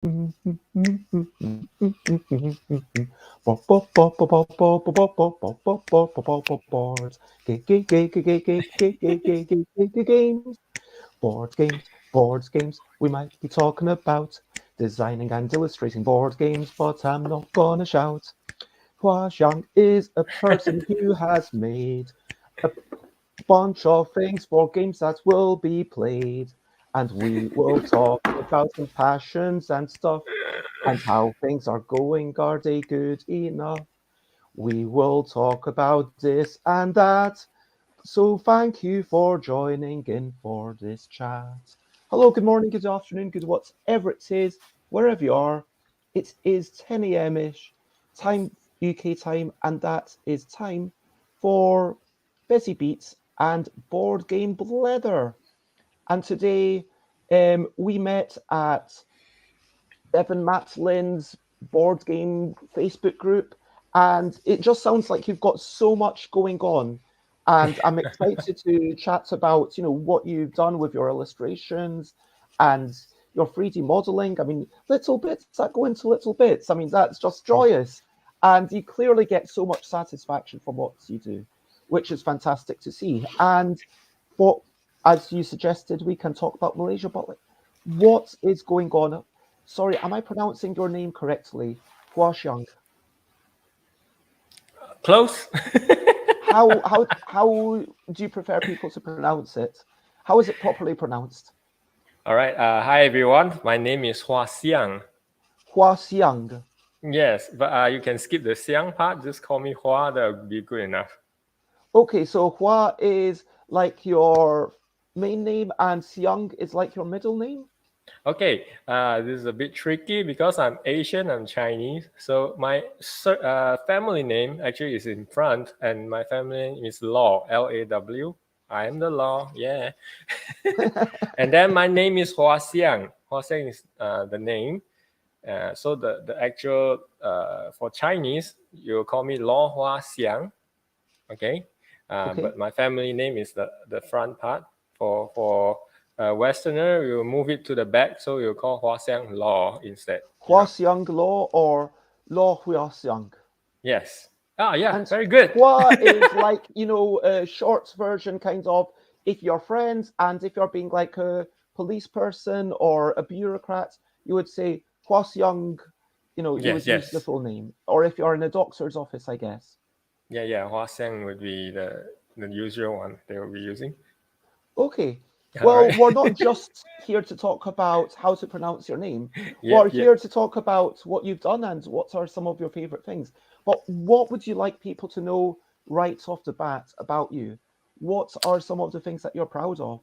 Games, board games. We might be talking about designing and illustrating board games, but I'm not gonna shout. Hwa Siang is a person who has made a bunch of things for games that will be played. And we will talk about some passions and stuff and how things are going. Are they good enough? We will talk about this and that. So thank you for joining in for this chat. Hello, good morning, good afternoon, good whatever it is, wherever you are. It is 10 a.m. ish, time UK time, and that is time for Busy Beats and Board Game Blether. And today we met at Evan Matlin's board game Facebook group, and it just sounds like you've got so much going on. And I'm excited to chat about, what you've done with your illustrations and your 3D modeling. I mean, little bits that go into little bits. I mean, that's just joyous. And you clearly get so much satisfaction from what you do, which is fantastic to see. And what, as you suggested, we can talk about Malaysia, but what is going on? Sorry, am I pronouncing your name correctly? Hwa Siang. Close. How do you prefer people to pronounce it? How is it properly pronounced? All right. Hi, everyone. My name is Hwa Siang. Hwa Siang. Yes, but you can skip the Siang part. Just call me Hwa. That would be good enough. Okay, so Hwa is like your main name and Siang is like your middle name? Okay, this is a bit tricky because I'm Asian, I'm Chinese. So my family name actually is in front, and my family name is Law, Law. I am the Law, yeah. And then my name is Hwa Siang. Hwa Siang is the name. So the actual, for Chinese, you call me Law Hwa Siang, okay? Okay. But my family name is the front part. For Westerner, you move it to the back, so you call Hwa Siang Law instead. Hwa Siang Law or Law Hwa Siang? Yes. Oh, yeah, And very good. Hwa is like, a short version kind of if you're friends and if you're being like a police person or a bureaucrat, you would say Hwa Siang, you would use the Yes. full name. Or if you're in a doctor's office, I guess. Yeah. Hwa Siang would be the usual one they will be using. Okay. All Well, right. we're not just here to talk about how to pronounce your name. Yep. We're here to talk about what you've done and what are some of your favorite things. But what would you like people to know right off the bat about you? What are some of the things that you're proud of?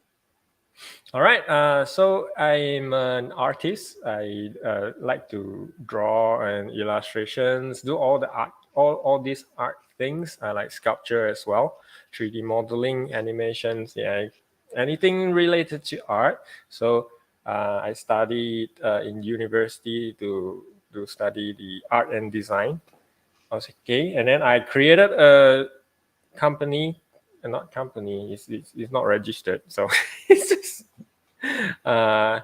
All right. So I'm an artist. I like to draw and illustrations, do all the art, all these art things. I like sculpture as well, 3D modeling, animations, yeah, anything related to art. So I studied in university to study the art and design. Okay, and then I created a company, not company. It's not registered, so it's just a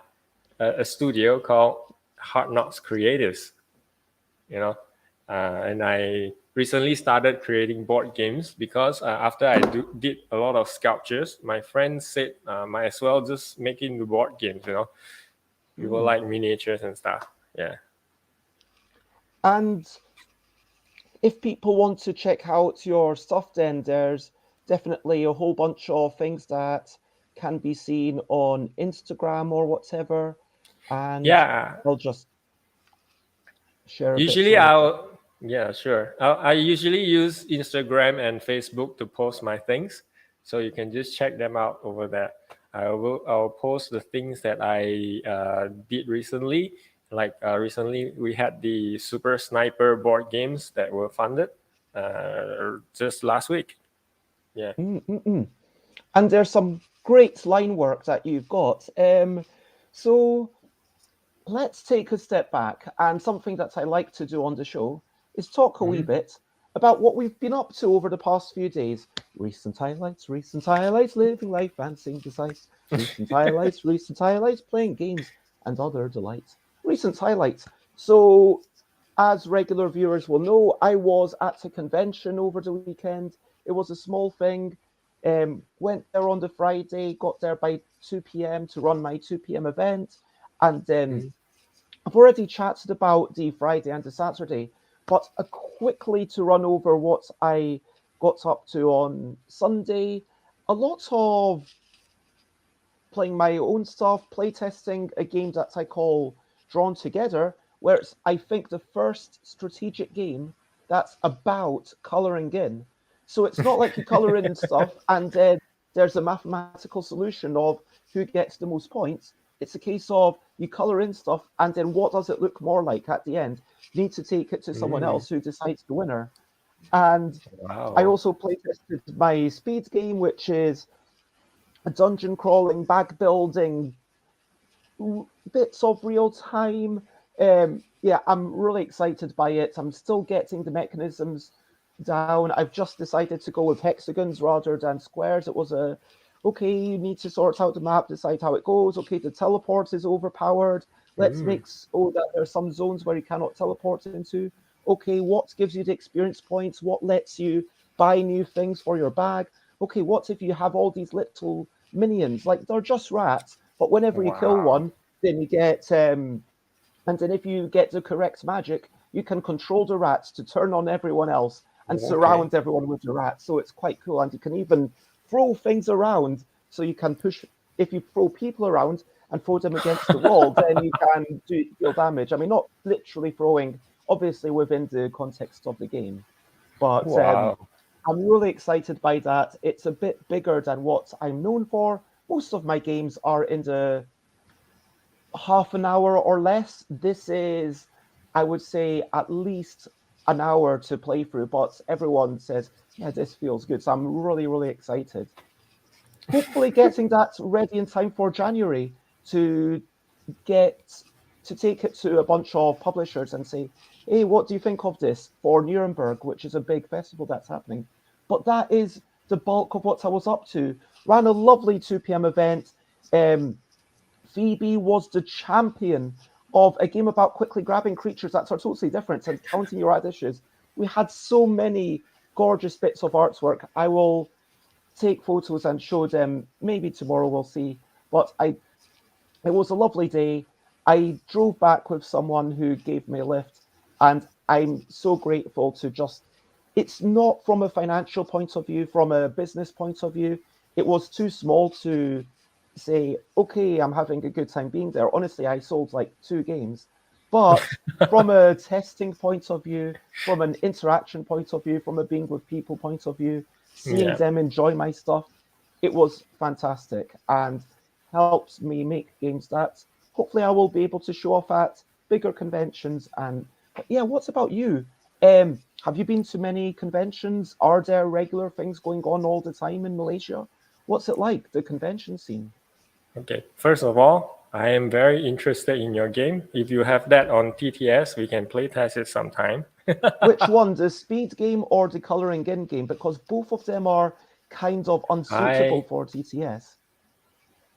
studio called Hardknocks Creatives. You know, and I recently started creating board games because after I did a lot of sculptures, my friends said might as well just make it into board games. People like miniatures and stuff. Yeah. And if people want to check out your stuff, then there's definitely a whole bunch of things that can be seen on Instagram or whatever. And Yeah. I'll just share a bit. Usually Sorry. yeah, sure. I usually use Instagram and Facebook to post my things. So you can just check them out over there. I'll post the things that I did recently. Like recently, we had the Super Sniper board games that were funded just last week. Yeah. And there's some great line work that you've got. So let's take a step back. And something that I like to do on the show is talk a wee bit about what we've been up to over the past few days. Recent highlights, living life and seeing the sights. Recent highlights, playing games and other delights. recent highlights. So, as regular viewers will know, I was at a convention over the weekend. It was a small thing. Went there on the Friday, got there by 2 p.m. to run my 2 p.m. event. And I've already chatted about the Friday and the Saturday, but quickly to run over what I got up to on Sunday. A lot of playing my own stuff, playtesting a game that I call Drawn Together, where it's, I think, the first strategic game that's about colouring in. So it's not like you colour in stuff and then there's a mathematical solution of who gets the most points. It's a case of you colour in stuff and then what does it look more like at the end? You need to take it to someone else who decides the winner. And I also playtested my speed game, which is a dungeon crawling, bag building, bits of real time. Yeah, I'm really excited by it. I'm still getting the mechanisms down. I've just decided to go with hexagons rather than squares. It was okay, you need to sort out the map, decide how it goes. Okay, the teleport is overpowered. Let's make so that there are some zones where you cannot teleport into. Okay, what gives you the experience points? What lets you buy new things for your bag? Okay, what if you have all these little minions? Like, they're just rats, but whenever you kill one, then you get, and then if you get the correct magic, you can control the rats to turn on everyone else and surround everyone with the rats. So it's quite cool. And you can even throw things around. So you can push, if you throw people around and throw them against the wall, then you can deal damage. I mean, not literally throwing, obviously within the context of the game. But I'm really excited by that. It's a bit bigger than what I'm known for. Most of my games are in the half an hour or less. This is, I would say, at least an hour to play through, but everyone says, yeah, this feels good. So I'm really, really excited. Hopefully getting that ready in time for January to take it to a bunch of publishers and say, hey, what do you think of this for Nuremberg, which is a big festival that's happening. But that is the bulk of what I was up to. Ran a lovely 2 p.m. event. Phoebe was the champion of a game about quickly grabbing creatures that are totally different and counting your additions. We had so many gorgeous bits of artwork. I will take photos and show them. Maybe tomorrow, we'll see. But it was a lovely day. I drove back with someone who gave me a lift, and I'm so grateful to just, it's not from a financial point of view, from a business point of view. It was too small to say, okay, I'm having a good time being there. Honestly, I sold like 2 games. But from a testing point of view, from an interaction point of view, from a being with people point of view, seeing them enjoy my stuff, it was fantastic and helps me make games that hopefully I will be able to show off at bigger conventions. And yeah, what's about you? Have you been to many conventions? Are there regular things going on all the time in Malaysia? What's it like, the convention scene? Okay, first of all, I am very interested in your game. If you have that on TTS, we can play test it sometime. Which one, the speed game or the coloring in game? Because both of them are kind of unsuitable for TTS.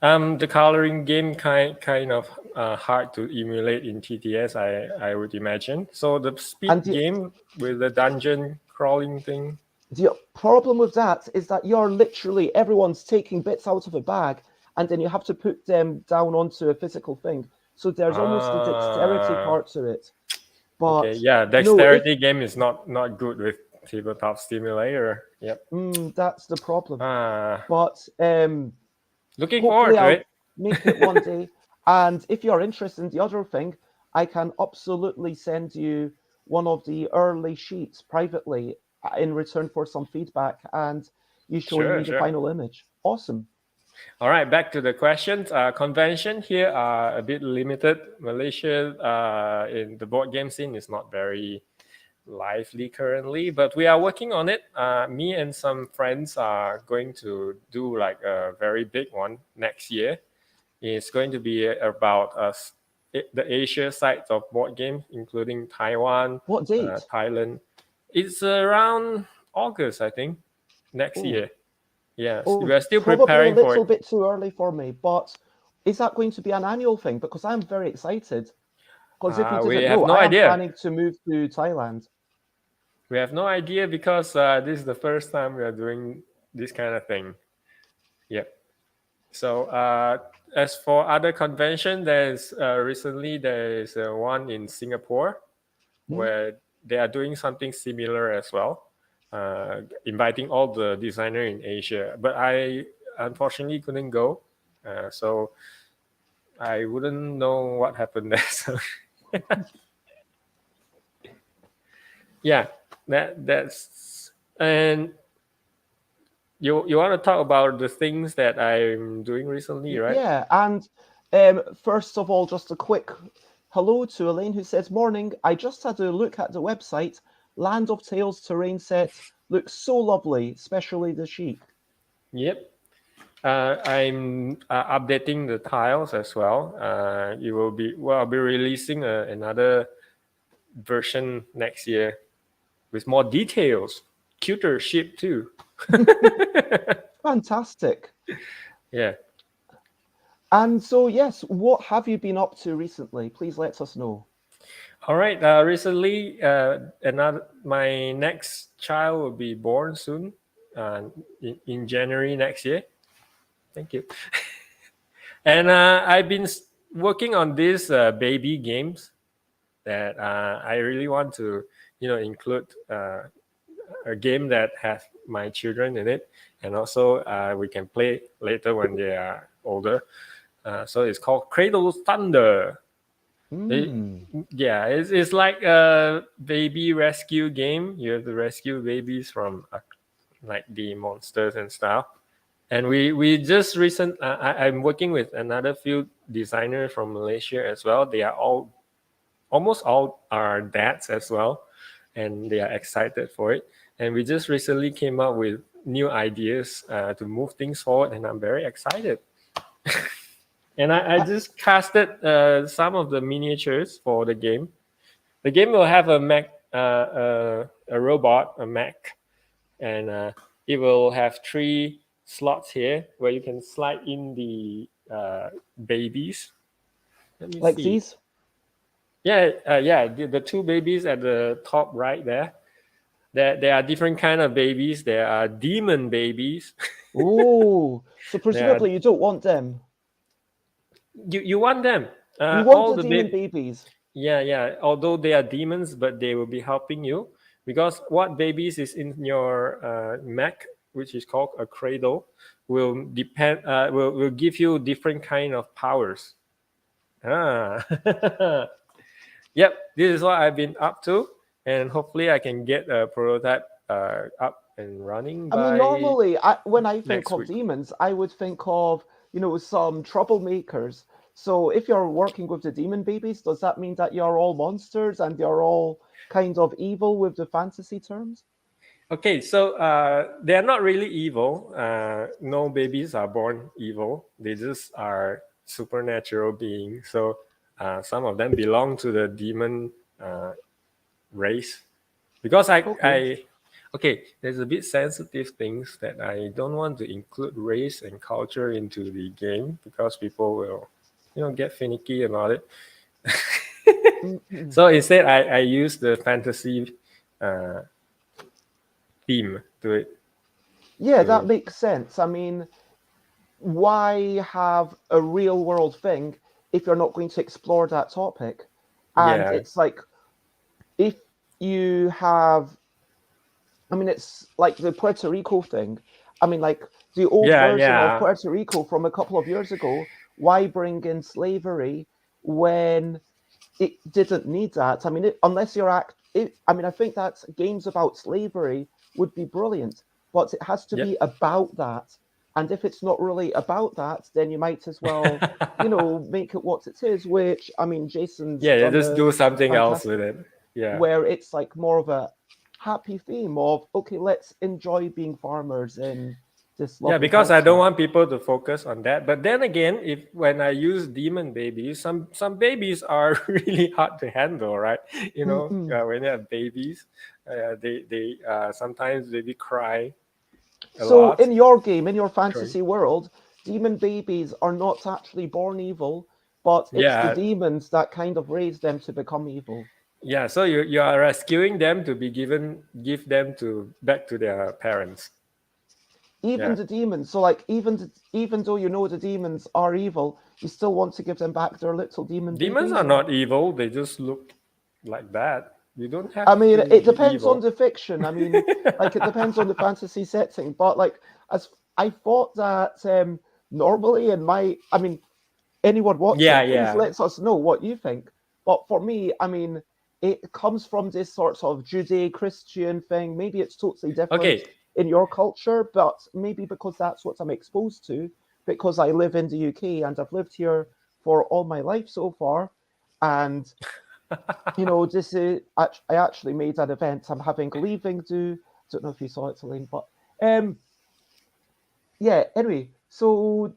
The coloring game kind of hard to emulate in TTS, I would imagine. So the speed game with the dungeon crawling thing. The problem with that is that you're literally, everyone's taking bits out of a bag and then you have to put them down onto a physical thing. So there's almost a dexterity part to it. But okay, yeah, dexterity game is not good with tabletop simulator. Yep. That's the problem. But looking forward to it. Make it one day. And if you're interested in the other thing, I can absolutely send you one of the early sheets privately in return for some feedback and you showing me the final image. Awesome. All right, back to the questions. Convention here are a bit limited. Malaysia in the board game scene is not very lively currently, but we are working on it. Me and some friends are going to do like a very big one next year. It's going to be about the Asia side of board games, including Taiwan, what date? Thailand. It's around August, I think, next year. Yes, we're still preparing for it. Probably a little bit too early for me, but is that going to be an annual thing? Because I'm very excited. Because if you We didn't have know, no I am idea. planning to move to Thailand. We have no idea because this is the first time we are doing this kind of thing. Yep. So as for other convention, there's recently one in Singapore where they are doing something similar as well, inviting all the designer in Asia. But I unfortunately couldn't go, so I wouldn't know what happened there. So yeah, that's and you want to talk about the things that I'm doing recently, right? Yeah, and first of all, just a quick hello to Elaine who says, "Morning. I just had a look at the website. Land of Tales terrain set looks so lovely, especially the sheep." Yep. I'm updating the tiles as well. I'll be releasing another version next year with more details, cuter ship too. Fantastic. Yeah. And so, yes, what have you been up to recently? Please let us know. All right. Recently, my next child will be born soon, in January next year. Thank you. And I've been working on these baby games that I really want to, include a game that has my children in it, and also we can play later when they are older. So it's called Cradle Thunder. Yeah, it's like a baby rescue game. You have to rescue babies from like the monsters and stuff. And we just I'm working with another few designers from Malaysia as well. They are almost all are dads as well, and they are excited for it. And we just recently came up with new ideas to move things forward, and I'm very excited. And I just casted some of the miniatures for the game. The game will have a a robot, a mech, and it will have 3 slots here where you can slide in the babies. Let me Like see. these? Yeah. The 2 babies at the top right there. There are different kind of babies. There are demon babies. Oh, so There are, presumably you don't want them. you want them. You want All the the demon babies. Yeah. Although they are demons, but they will be helping you because what babies is in your mech, which is called a cradle, will depend. Will give you different kind of powers. Ah, yep. This is what I've been up to, and hopefully I can get a prototype up and running I mean, by normally, when I think next of week. demons, I would think of, some troublemakers. So if you're working with the demon babies, does that mean that you're all monsters and you're all kind of evil with the fantasy terms? Okay, so they are not really evil. No babies are born evil. They just are supernatural beings. So some of them belong to the demon race. Because Okay. okay, there's a bit sensitive things that I don't want to include race and culture into the game because people will, get finicky about it. So instead, I use the fantasy theme to it. Yeah, that To makes sense. I mean, why have a real world thing if you're not going to explore that topic? And yeah, it's like, if you have, I mean, it's like the Puerto Rico thing. I mean, like the old version of yeah. Puerto Rico from a couple of years ago. Why bring in slavery when it didn't need that? I mean, unless you're I mean, I think that games about slavery would be brilliant, but it has to Yep. be about that. And if it's not really about that, then you might as well, make it what it is. Which, I mean, Jason's Yeah, done just a do something else fantastic, with it. Yeah. where it's like more of a happy theme of, okay, let's enjoy being farmers in this Yeah, lovely because I don't culture. want people to focus on that. But then again, if when I use demon babies, some babies are really hard to handle, right? Mm-mm. When they have babies, they sometimes baby cry a So lot. in your game, in your Crying. fantasy world, demon babies are not actually born evil, but it's the Yeah. demons that kind of raise them to become evil. Yeah, so you are rescuing them to be give them to back to their parents. Even Yeah. the demons. So like even though you know the demons are evil, you still want to give them back their little demon Demons babies. are not evil, they just look like that. You don't have I mean, to it be depends on evil. the fiction. I mean, like it depends on the fantasy setting. But like, as I thought that normally in I mean, anyone watching, please Yeah. let us know what you think. But for me, I mean, it comes from this sort of Judeo-Christian thing. Maybe it's totally different Okay. in your culture, but maybe because that's what I'm exposed to, because I live in the UK and I've lived here for all my life so far. And this is I actually made an event. I'm having a leaving do. Don't know if you saw it, Elaine, but yeah. Anyway, so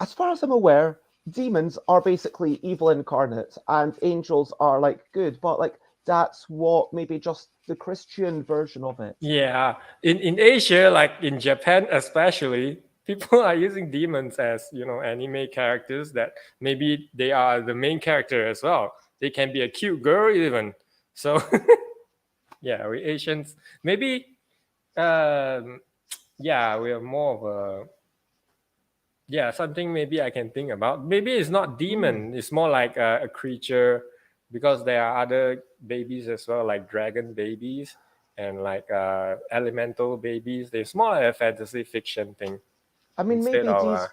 as far as I'm aware, demons are basically evil incarnate, and angels are like good. But like that's what maybe just the Christian version of it. Yeah. In Asia, like in Japan especially, people are using demons as, anime characters that maybe they are the main character as well. They can be a cute girl even. So yeah, we Asians maybe yeah, we are more of a something maybe I can think about. Maybe it's not demon, it's more like a creature, because there are other babies as well, like dragon babies and like elemental babies. It's more like a fantasy fiction thing I mean, instead maybe of these.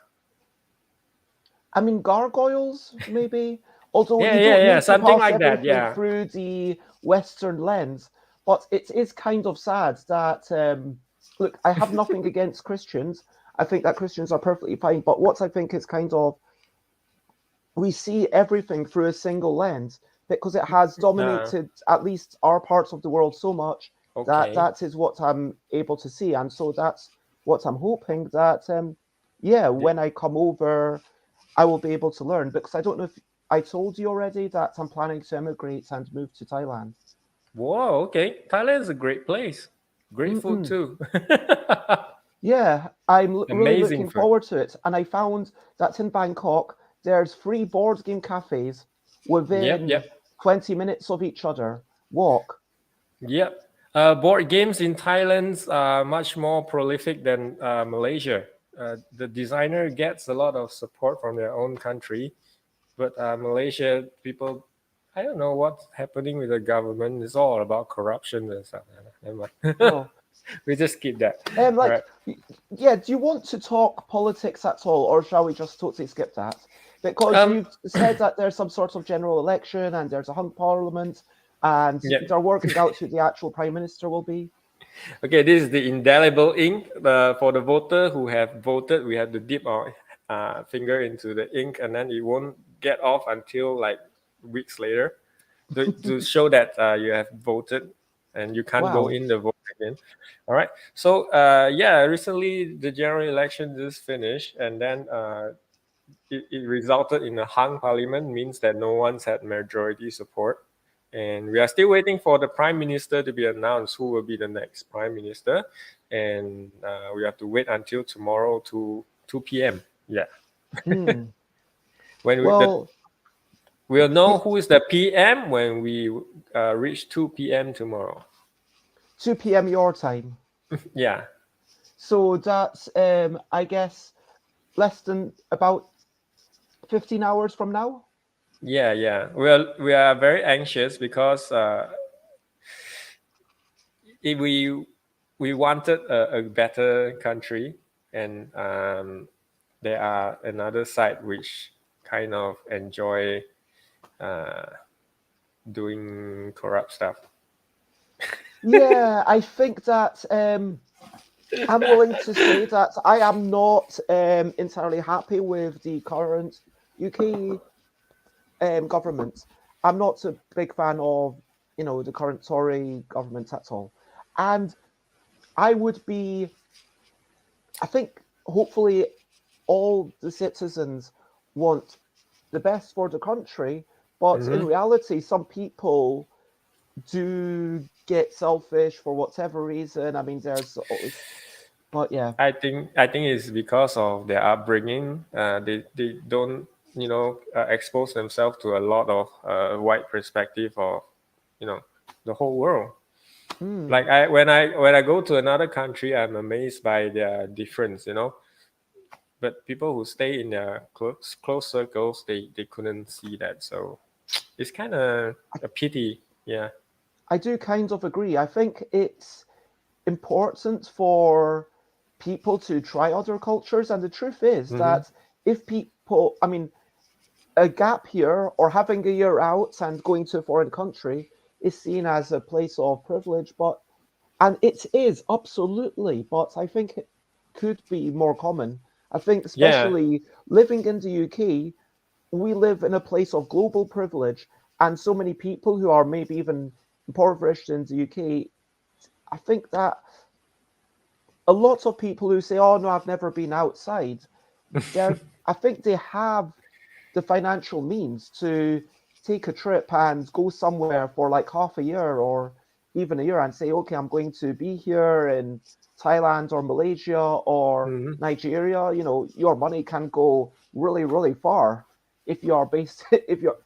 I mean, gargoyles, maybe. Although you don't yeah, need to something pass like that. everything Yeah. through the Western lens, but it is kind of sad that, look, I have nothing against Christians. I think that Christians are perfectly fine. But what I think is kind of, we see everything through a single lens because it has dominated at least our parts of the world so much that Okay. that is what I'm able to see. And so that's what I'm hoping that, yeah, when I come over, I will be able to learn, because I don't know if I told you already that I'm planning to immigrate and move to Thailand. Whoa, okay. Thailand is a great place. Great food Mm-mm. too. Yeah, I'm really Amazing looking food. forward to it. And I found that in Bangkok, there's free board game cafes within Yep. 20 minutes of each other. Walk. Yep. Board games in Thailand are much more prolific than Malaysia. The designer gets a lot of support from their own country, but Malaysia people, I don't know what's happening with the government. It's all about corruption and stuff. Never mind. Oh, We just skip that. All right. yeah, do you want to talk politics at all, or shall we just totally skip that? Because Um, you've said that there's some sort of general election and there's a hung parliament and yeah. they're working out who the actual prime minister will be. Okay, this is the indelible ink for the voter who have voted. We have to dip our finger into the ink, and then it won't get off until like weeks later to show that you have voted, and you can't go Wow. in the vote again. All right. So recently the general election just finished, and then it resulted in a hung parliament, means that no one's had majority support. And we are still waiting for the prime minister to be announced, who will be the next prime minister. And we have to wait until tomorrow to 2 p.m. Yeah. Hmm. When Well, we'll know who is the PM when we reach 2 p.m. tomorrow. 2 p.m. your time. Yeah. So that's, I guess, less than about 15 hours from now. Yeah. We are very anxious because if we wanted a better country, and there are another side which kind of enjoy uh, doing corrupt stuff. Yeah, I think that I'm willing to say that I am not entirely happy with the current UK government. I'm not a big fan of, the current Tory government at all. And I would be, I think, hopefully, all the citizens want the best for the country, but in Mm-hmm. reality, some people do get selfish for whatever reason. I mean, there's always, but yeah. I think it's because of their upbringing. They don't expose themselves to a lot of wide perspective of the whole world. Like when I go to another country, I'm amazed by their difference, but people who stay in their close circles, they couldn't see that. So it's kind of a pity. Yeah. I do kind of agree. I think it's important for people to try other cultures, and the truth is that if people, I mean, a gap year or having a year out and going to a foreign country is seen as a place of privilege, and it is absolutely, but I think it could be more common. I think, Yeah. especially living in the UK, we live in a place of global privilege, and so many people who are maybe even impoverished in the UK. I think that a lot of people who say, "Oh no, I've never been outside," I think they have the financial means to take a trip and go somewhere for like half a year or even a year and say, okay, I'm going to be here in Thailand or Malaysia or Nigeria. Your money can go really, really far if you're based if you're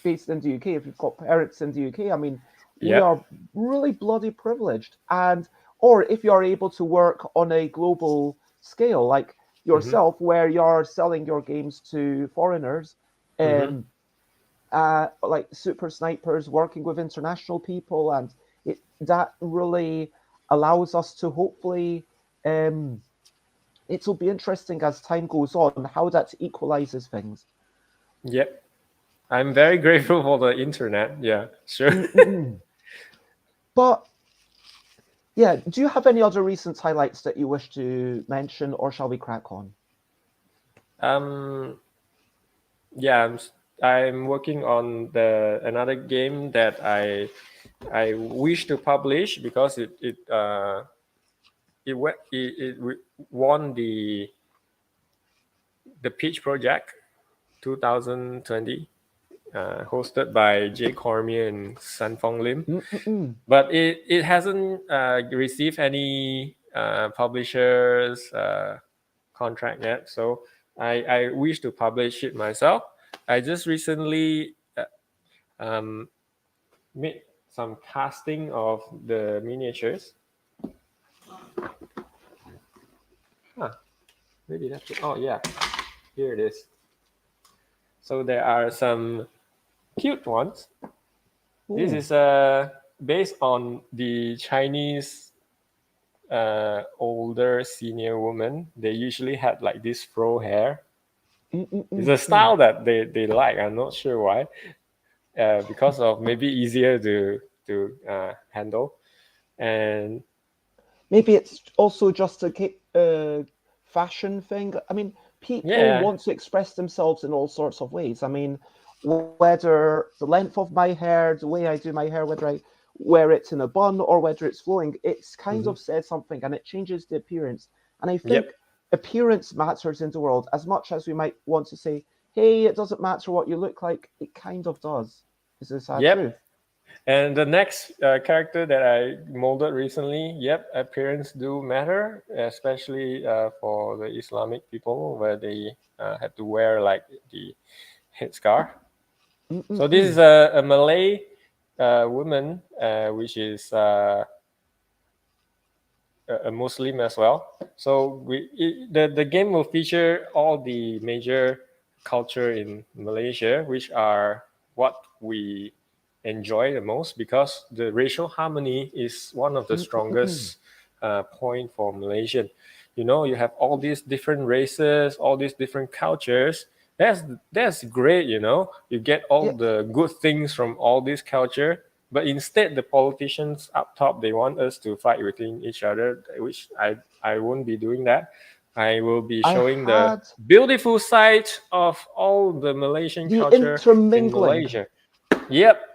based in the UK, if you've got parents in the UK. I mean, we Yep. are really bloody privileged. And or if you're able to work on a global scale, like yourself, where you're selling your games to foreigners, um, like Super Snipers, working with international people, and that really allows us to hopefully. It'll be interesting as time goes on how that equalizes things. Yep. I'm very grateful for the internet. Yeah, sure. But yeah, do you have any other recent highlights that you wish to mention, or shall we crack on? um, yeah, I'm working on the another game that I wish to publish because it won the Peach Project 2020, hosted by Jay Cormier and Sanfong Lim. But it hasn't received any publishers contract yet. So I wish to publish it myself. I just recently made some casting of the miniatures. Huh, maybe that's it. Oh yeah, here it is. So there are some cute ones. This is based on the Chinese older senior woman. They usually had like this fro hair. It's a style that they like. I'm not sure why. Because of maybe easier to handle. And Maybe it's also just a fashion thing. I mean, people yeah, want to express themselves in all sorts of ways. I mean, whether the length of my hair, the way I do my hair, whether I wear it in a bun or whether it's flowing, it's kind of says something and it changes the appearance. And I yep, think appearance matters in the world as much as we might want to say, hey, it doesn't matter what you look like. It kind of does. Is the sad yep. truth. And the next character that I molded recently, yep, appearance do matter, especially for the Islamic people where they had to wear like the headscarf. So this is a Malay woman, which is a Muslim as well. So the game will feature all the major culture in Malaysia, which are what we enjoy the most because the racial harmony is one of the strongest point for Malaysian. You have all these different races, all these different cultures. That's great. You get all Yeah, the good things from all this culture, but instead, the politicians up top, they want us to fight within each other, which I won't be doing that. I will be I showing the had beautiful side of all the Malaysian the culture in intermingling. Malaysia. Yep.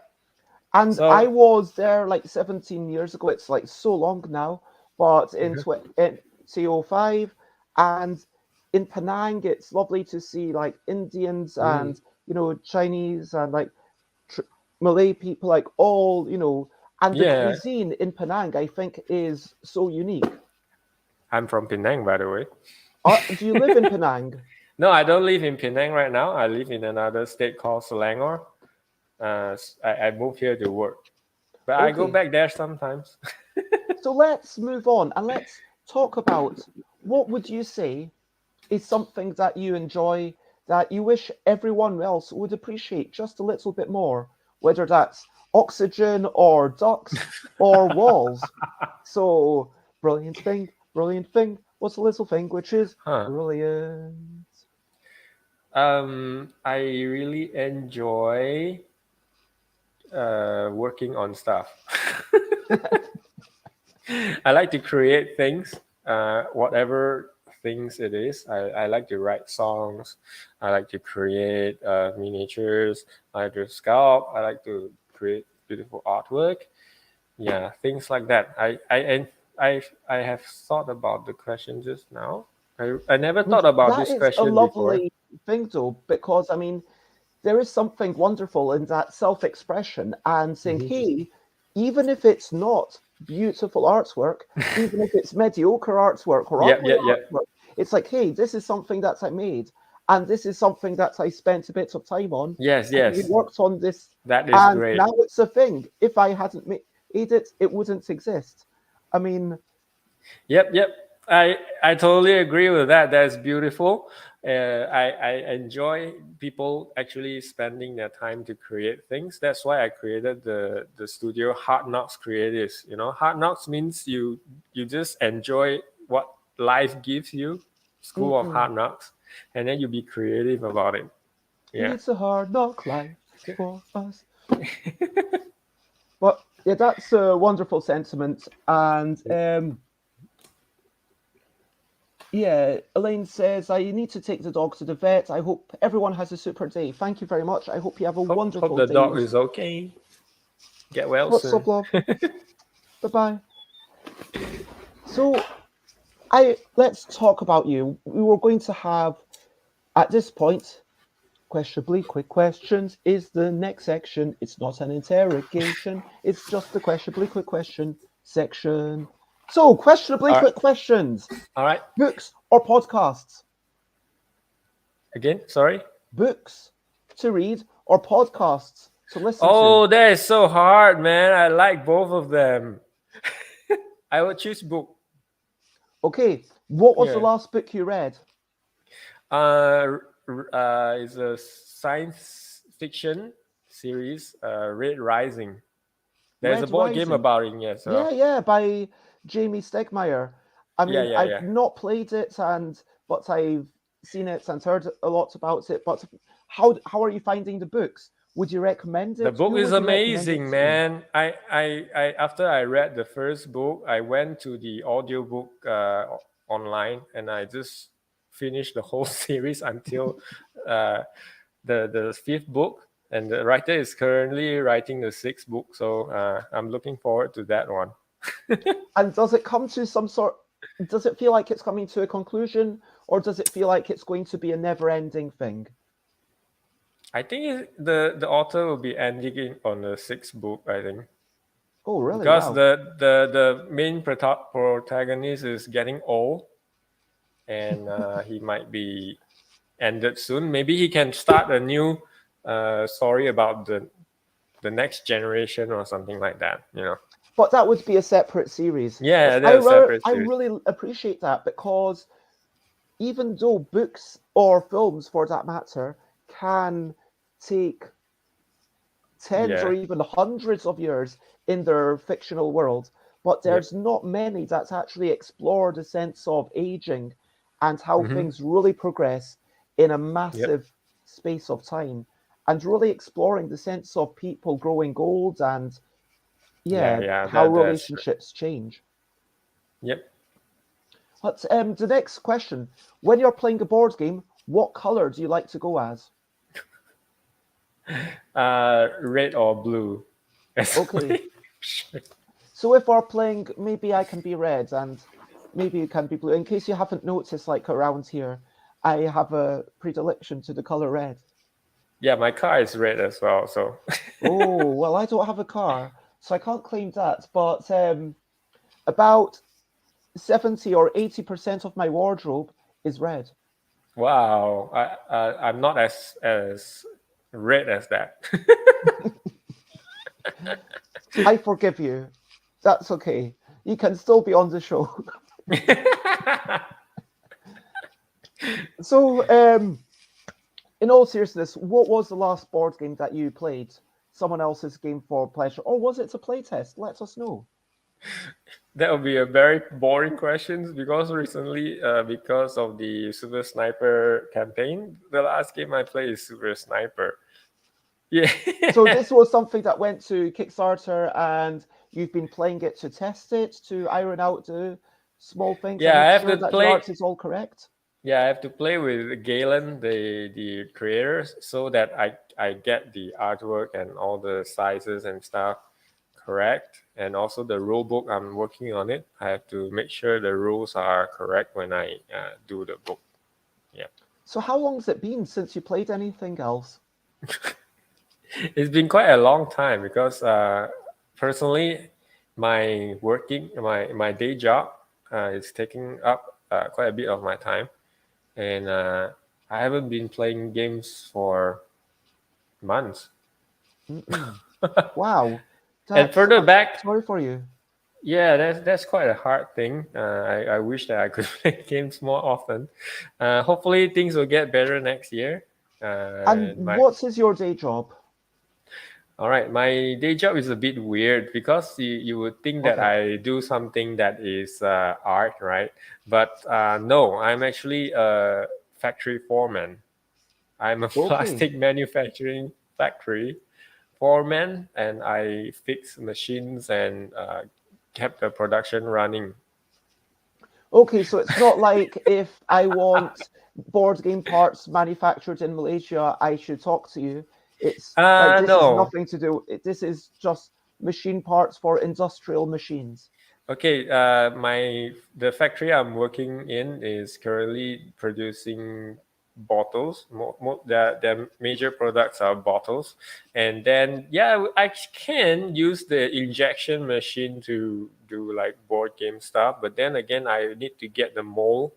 And I So, was there like 17 years ago. It's like so long now, but in 2005 and in Penang, it's lovely to see like Indians and Chinese and like Malay people, like all and the yeah, cuisine in Penang, I think, is so unique. I'm from Penang, by the way. Do you live in Penang? No, I don't live in Penang right now. I live in another state called Selangor. I moved here to work, but I go Okay. back there sometimes. So let's move on and let's talk about what would you say is something that you enjoy that you wish everyone else would appreciate just a little bit more, whether that's oxygen or ducks or walls. So brilliant thing, what's the little thing which is Huh. brilliant? I really enjoy working on stuff. I like to create things, whatever things it is. I like to write songs. I like to create miniatures. I like to sculpt. I like to create beautiful artwork. Yeah, things like that. I have thought about the question just now. I never I mean, thought about that this is a question before. lovely thing though, because I mean, there is something wonderful in that self-expression and saying, Mhm. hey, even if it's not beautiful artwork, even if it's mediocre artwork or Yep, ugly yep, yep. artwork, it's like, hey, this is something that I made, and this is something that I spent a bit of time on, Yes, and we yes. worked on this, That is and great. now it's a thing. If I hadn't made it, it wouldn't exist. I mean, Yep, yep. I totally agree with that. That's beautiful. I enjoy people actually spending their time to create things. That's why I created the studio Hardknocks Creatives. You know, Hard Knocks means you just enjoy what life gives you, School of mm-mm. Hard Knocks, and then you be creative about it. Yeah. It's a hard knock life for us. But yeah, that's a wonderful sentiment. And yeah, Elaine says, I need to take the dog to the vet. I hope everyone has a super day. Thank you very much. I hope you have a Hope wonderful the day. dog is okay. Get well What's soon. up, love? Bye bye. So let's talk about you. We were going to have at this point questionably quick questions is the next section. It's not an interrogation. It's just the questionably quick question section. So questionably All right. quick questions. All right. Books or podcasts? Again, sorry. Books to read or podcasts to listen to? Oh, that is so hard, man. I like both of them. I would choose book. Okay, what was the Yeah. last book you read? It's a science fiction series, Red Rising. There's a Red board game Rising. about it, yeah. So Yeah, by Jamie Stegmaier. I yeah, mean, yeah, I've yeah. not played it, but I've seen it and heard a lot about it. But how are you finding the books? Would you recommend The it? book Who is would you recommend it amazing, to? man. I after I read the first book, I went to the audiobook online and I just finished the whole series until uh, the fifth book. And the writer is currently writing the sixth book, so I'm looking forward to that one. And does it come to some sort? Does it feel like it's coming to a conclusion, or does it feel like it's going to be a never-ending thing? I think the author will be ending on the sixth book. I think Oh, really? because Wow. the main protagonist is getting old, and he might be ended soon. Maybe he can start a new story about the next generation or something like that. You know. But that would be a separate series. Yeah, I that's a separate I series. really appreciate that because even though books or films, for that matter, can take tens or Yeah. even hundreds of years in their fictional world, but Yep. there's not many that's actually explore the sense of aging and how Mm-hmm. things really progress in a Yep. massive space of time, and really exploring the sense of people growing old and Yeah. yeah, Yeah. how That's true. relationships change. Yep. But the next question: when you're playing a board game, what color do you like to go as? Red or blue. Okay, so if we're playing, maybe I can be red and maybe you can be blue. In case you haven't noticed, like around here, I have a predilection to the color red. Yeah, my car is red as well. So Oh, well, I don't have a car, so I can't claim that. But about 70 or 80% of my wardrobe is red. Wow, I'm not as red as that. I forgive you. That's okay. You can still be on the show. So, in all seriousness, what was the last board game that you played? Someone else's game for pleasure, or was it a playtest? Let us know. That would be a very boring question because recently, because of the Super Sniper campaign, the last game I played is Super Sniper. Yeah. So this was something that went to Kickstarter, and you've been playing it to test it, to iron out the small things and Yeah, I make have sure to that the play. art is all correct. Yeah, I have to play with Galen, the creators, so that I get the artwork and all the sizes and stuff correct, and also the rule book. I'm working on it. I have to make sure the rules are correct when I do the book. Yeah, So how long has it been since you played anything else? it's been quite a long time because personally, my day job is taking up quite a bit of my time, and I haven't been playing games for months. Mm-mm. Wow, And that's further I'm back, sorry for you. yeah, that's quite a hard thing. I wish that I could play games more often. Hopefully, things will get better next year. And My what is your day job? All right, my day job is a bit weird because you would think that Okay. I do something that is art, right? But no, I'm actually a factory foreman. I'm a Okay. plastic manufacturing factory foreman, and I fix machines and kept the production running. Okay, so it's not like if I want board game parts manufactured in Malaysia, I should talk to you. It's like this is No. nothing to do. This is just machine parts for industrial machines. Okay, the factory I'm working in is currently producing bottles. Their major products are bottles, and then yeah, I can use the injection machine to do like board game stuff. But then again, I need to get the mold,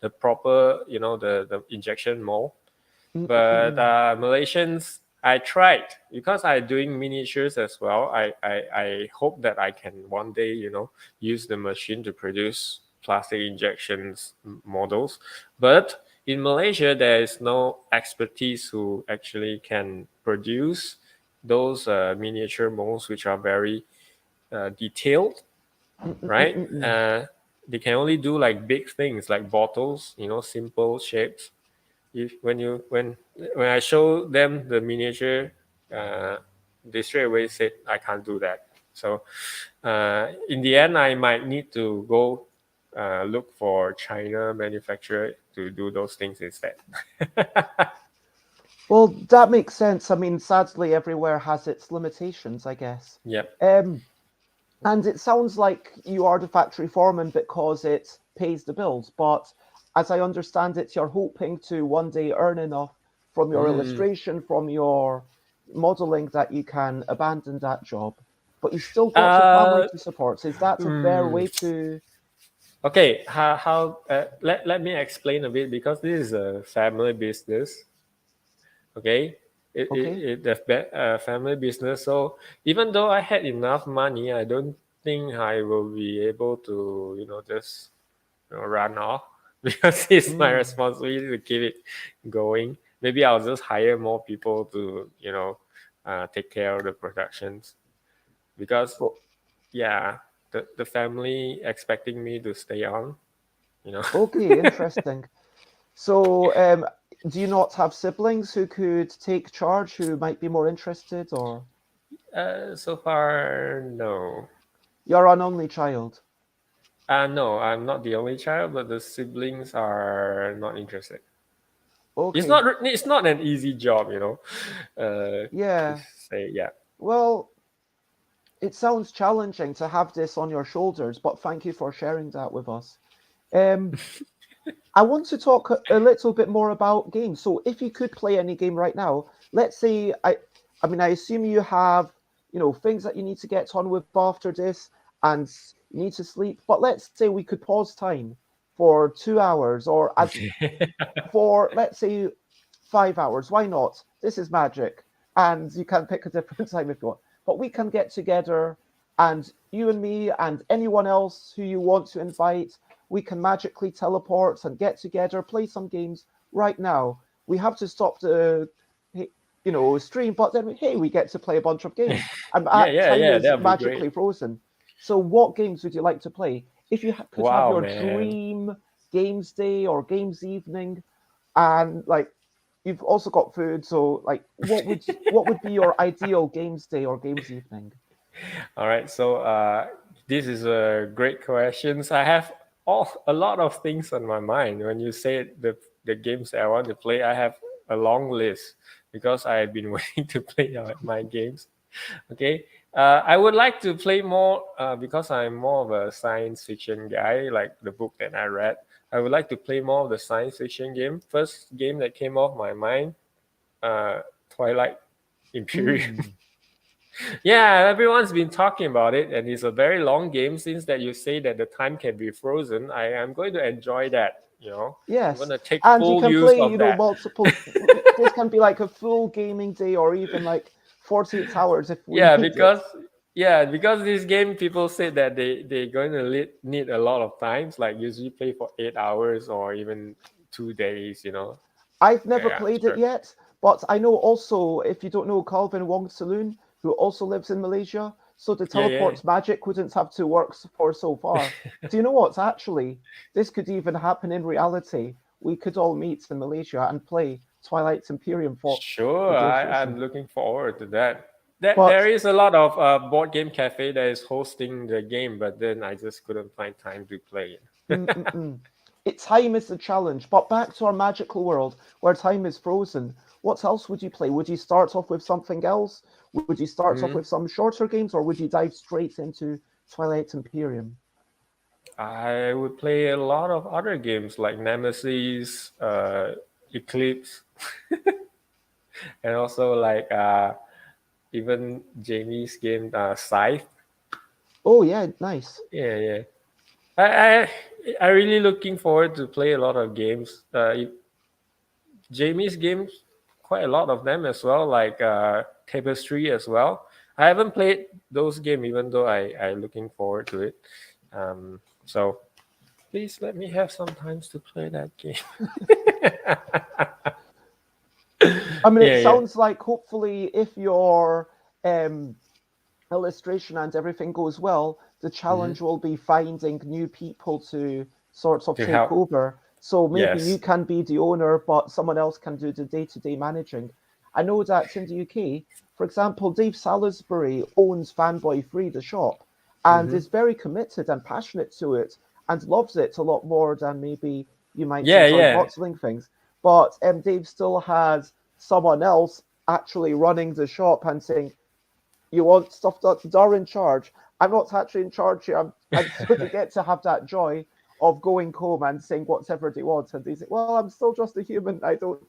the proper, the injection mold. But Mm-mm-mm. Malaysians, I tried because I'm doing miniatures as well. I hope that I can one day, use the machine to produce plastic injections models. But in Malaysia, there is no expertise who actually can produce those miniature molds, which are very detailed, right? Mm-mm-mm-mm. They can only do like big things like bottles, simple shapes. If when I show them the miniature, uh, they straight away said I can't do that. So in the end, I might need to go look for China manufacturer to do those things instead. Well, that makes sense. I mean, sadly, everywhere has its limitations, I guess. Yep. Um, And it sounds like you are the factory foreman because it pays the bills. But as I understand it, you're hoping to one day earn enough from your Mm. illustration, from your modeling, that you can abandon that job. But you still got a family Uh, to support. Is that a fair mm. way to? Okay, let me explain a bit because this is a family business. Okay, Okay. the family business. So even though I had enough money, I don't think I will be able to just run off because it's my Mm. responsibility to keep it going. Maybe I'll just hire more people to take care of the productions because Well, yeah, the family expecting me to stay on, you know. okay, interesting. So, do you not have siblings who could take charge, who might be more interested, or So far, no. you're an only child? No, I'm not the only child, but the siblings are not interested. Okay. It's not an easy job, to Yeah. say yeah. Well, it sounds challenging to have this on your shoulders, but thank you for sharing that with us. Um, I want to talk a little bit more about games. So, if you could play any game right now, let's say I mean, I assume you have, things that you need to get on with after this, and you need to sleep. But let's say we could pause time for 2 hours or for, let's say, 5 hours. Why not? This is magic. And you can pick a different time if you want. But we can get together, and you and me and anyone else who you want to invite, we can magically teleport and get together, play some games right now. We have to stop the stream, but then hey, we get to play a bunch of games, and time is that'd be magically great. frozen. So what games would you like to play? If you could have your dream games day or games evening, and like you've also got food, so like what would be your ideal games day or games evening? All right, so this is a great question. I have a lot of things on my mind. When you say the games that I want to play, I have a long list because I've been waiting to play my games. Okay, I would like to play more because I'm more of a science fiction guy, like the book that I read. I would like to play more of the science fiction game. First game that came off my mind, Twilight Imperium. Yeah, everyone's been talking about it, and it's a very long game. Since that you say that the time can be frozen, I am going to enjoy that. Yes, I'm going to take and you full can use play, of that. multiple. This can be like a full gaming day, or even like 48 hours if we Yeah, need it. because this game, people say that they're going to need a lot of times, like usually play for 8 hours or even 2 days. I've never Yeah, played it sure. yet, but I know also, if you don't know Calvin Wong Saloon, who also lives in Malaysia, so the Yeah. teleport's magic wouldn't have to work for so far. Do you know what? Actually, this could even happen in reality. We could all meet in Malaysia and play Twilight's Imperium Sure, for I'm demonstration. looking forward to that. There But is a lot of board game cafe that is hosting the game, but then I just couldn't find time to play it. time is the challenge. But back to our magical world where time is frozen. What else would you play? Would you start off with something else? Would you start off Mhm. with some shorter games, or would you dive straight into Twilight Imperium? I would play a lot of other games like Nemesis, Eclipse, and also like even Jamie's game, Scythe. Oh yeah, nice. Yeah. I I really looking forward to play a lot of games. Jamie's games, quite a lot of them as well, like Tapestry as well. I haven't played those games, even though I'm looking forward to it. So please let me have some times to play that game. I mean, it Yeah. sounds like hopefully if your illustration and everything goes well, the Hmm. challenge will be finding new people to sort of To take help. over. So maybe you Yes. can be the owner, but someone else can do the day-to-day managing. I know that in the UK, for example, Dave Salisbury owns Fanboy Free, the shop, and Hmm. is very committed and passionate to it and loves it a lot more than maybe you might enjoy Yeah. bottling things. But Dave still has someone else actually running the shop and saying, you want stuff that are in charge. I'm not actually in charge here. So they get to have that joy of going home and saying whatever they want. And they say, well, I'm still just a human. I don't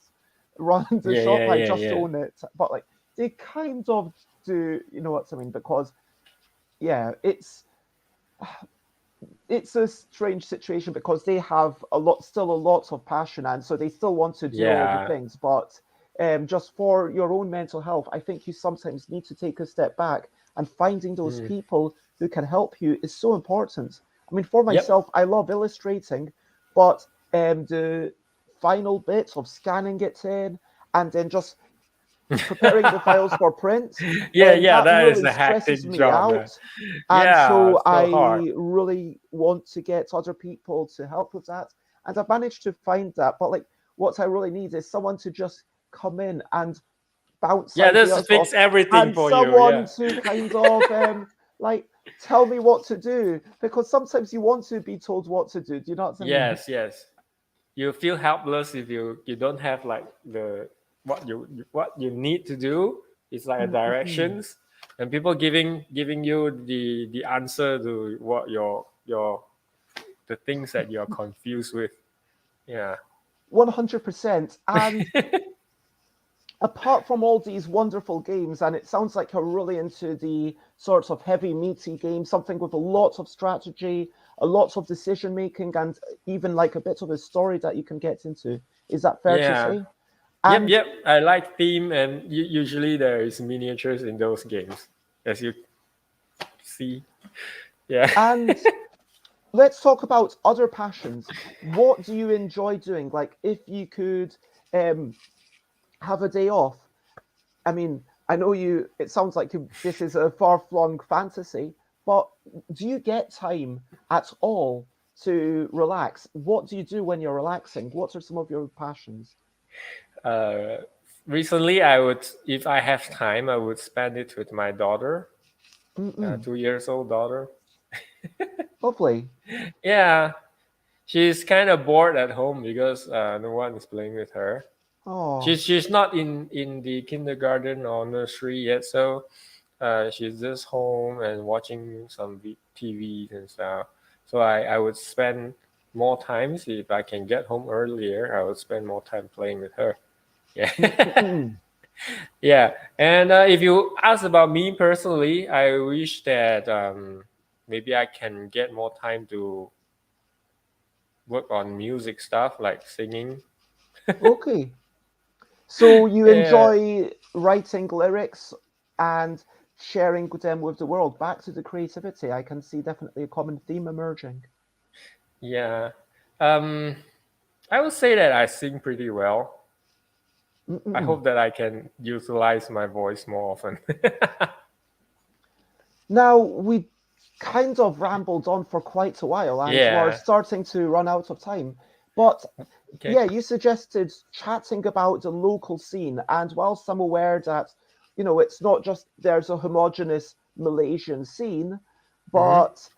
run the shop. I just Yeah. own it. But like they kind of do, you know what I mean? Because yeah, it's a strange situation because they have still a lot of passion, and so they still want to do all the Yeah. things. But just for your own mental health, I think you sometimes need to take a step back, and finding those Mm. people who can help you is so important. I mean, for Yep. myself, I love illustrating, but the final bits of scanning it in and then just preparing the files for print, Yeah, that that is really a stresses hectic me job, man. out. And Yeah, so it's so hard. I really want to get other people to help with that. And I've managed to find that. But like what I really need is someone to just come in and bounce Yeah, this ideas off, fix everything and for you. someone Yeah. to kind of like tell me what to do. Because sometimes you want to be told what to do. Do you know what I mean? Yes. You feel helpless if you don't have like the what you need to do. It's like a directions, and people giving you the answer to what your the things that you're confused with. Yeah. 100%. And apart from all these wonderful games, and it sounds like you're really into the sorts of heavy, meaty games, something with a lot of strategy, a lot of decision making, and even like a bit of a story that you can get into. Is that fair to Yeah. say? Yep, And yep. I like theme, and usually there is miniatures in those games, as you see. Yeah. and let's talk about other passions. What do you enjoy doing? Like, if you could um, have a day off, I mean, I know you. It sounds like this is a far-flung fantasy, but do you get time at all to relax? What do you do when you're relaxing? What are some of your passions? Uh, Recently, I would, if I have time, I would spend it with my daughter, Mm-mm. 2 years old daughter. Lovely. Yeah, she's kind of bored at home because no one is playing with her. Oh, She's not in the kindergarten or nursery yet, so she's just home and watching some TV and stuff. So I would spend more times if I can get home earlier. I would spend more time playing with her. Yeah. mm-mm. Yeah. And if you ask about me personally, I wish that maybe I can get more time to work on music stuff like singing. Okay. So you Yeah. enjoy writing lyrics and sharing them with the world. Back to the creativity, I can see definitely a common theme emerging. Yeah. Um, I would say that I sing pretty well. I Mm-mm. hope that I can utilize my voice more often. Now, we kind of rambled on for quite a while and we're Yeah. starting to run out of time. But Okay. yeah, you suggested chatting about the local scene. And whilst I'm aware that, it's not just there's a homogenous Malaysian scene, Mm-hmm. but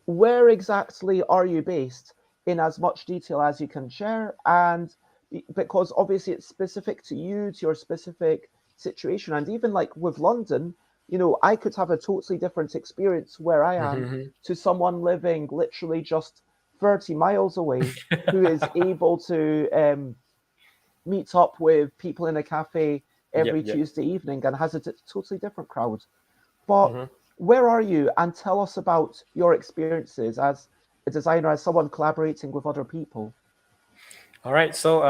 where exactly are you based in as much detail as you can share? And because obviously it's specific to you, to your specific situation. And even like with London, I could have a totally different experience where I am Mm-hmm. to someone living literally just 30 miles away who is able to meet up with people in a cafe Yep. every Yep. Tuesday evening and has a totally different crowd. But Mm-hmm. where are you? And tell us about your experiences as a designer, as someone collaborating with other people. All right. So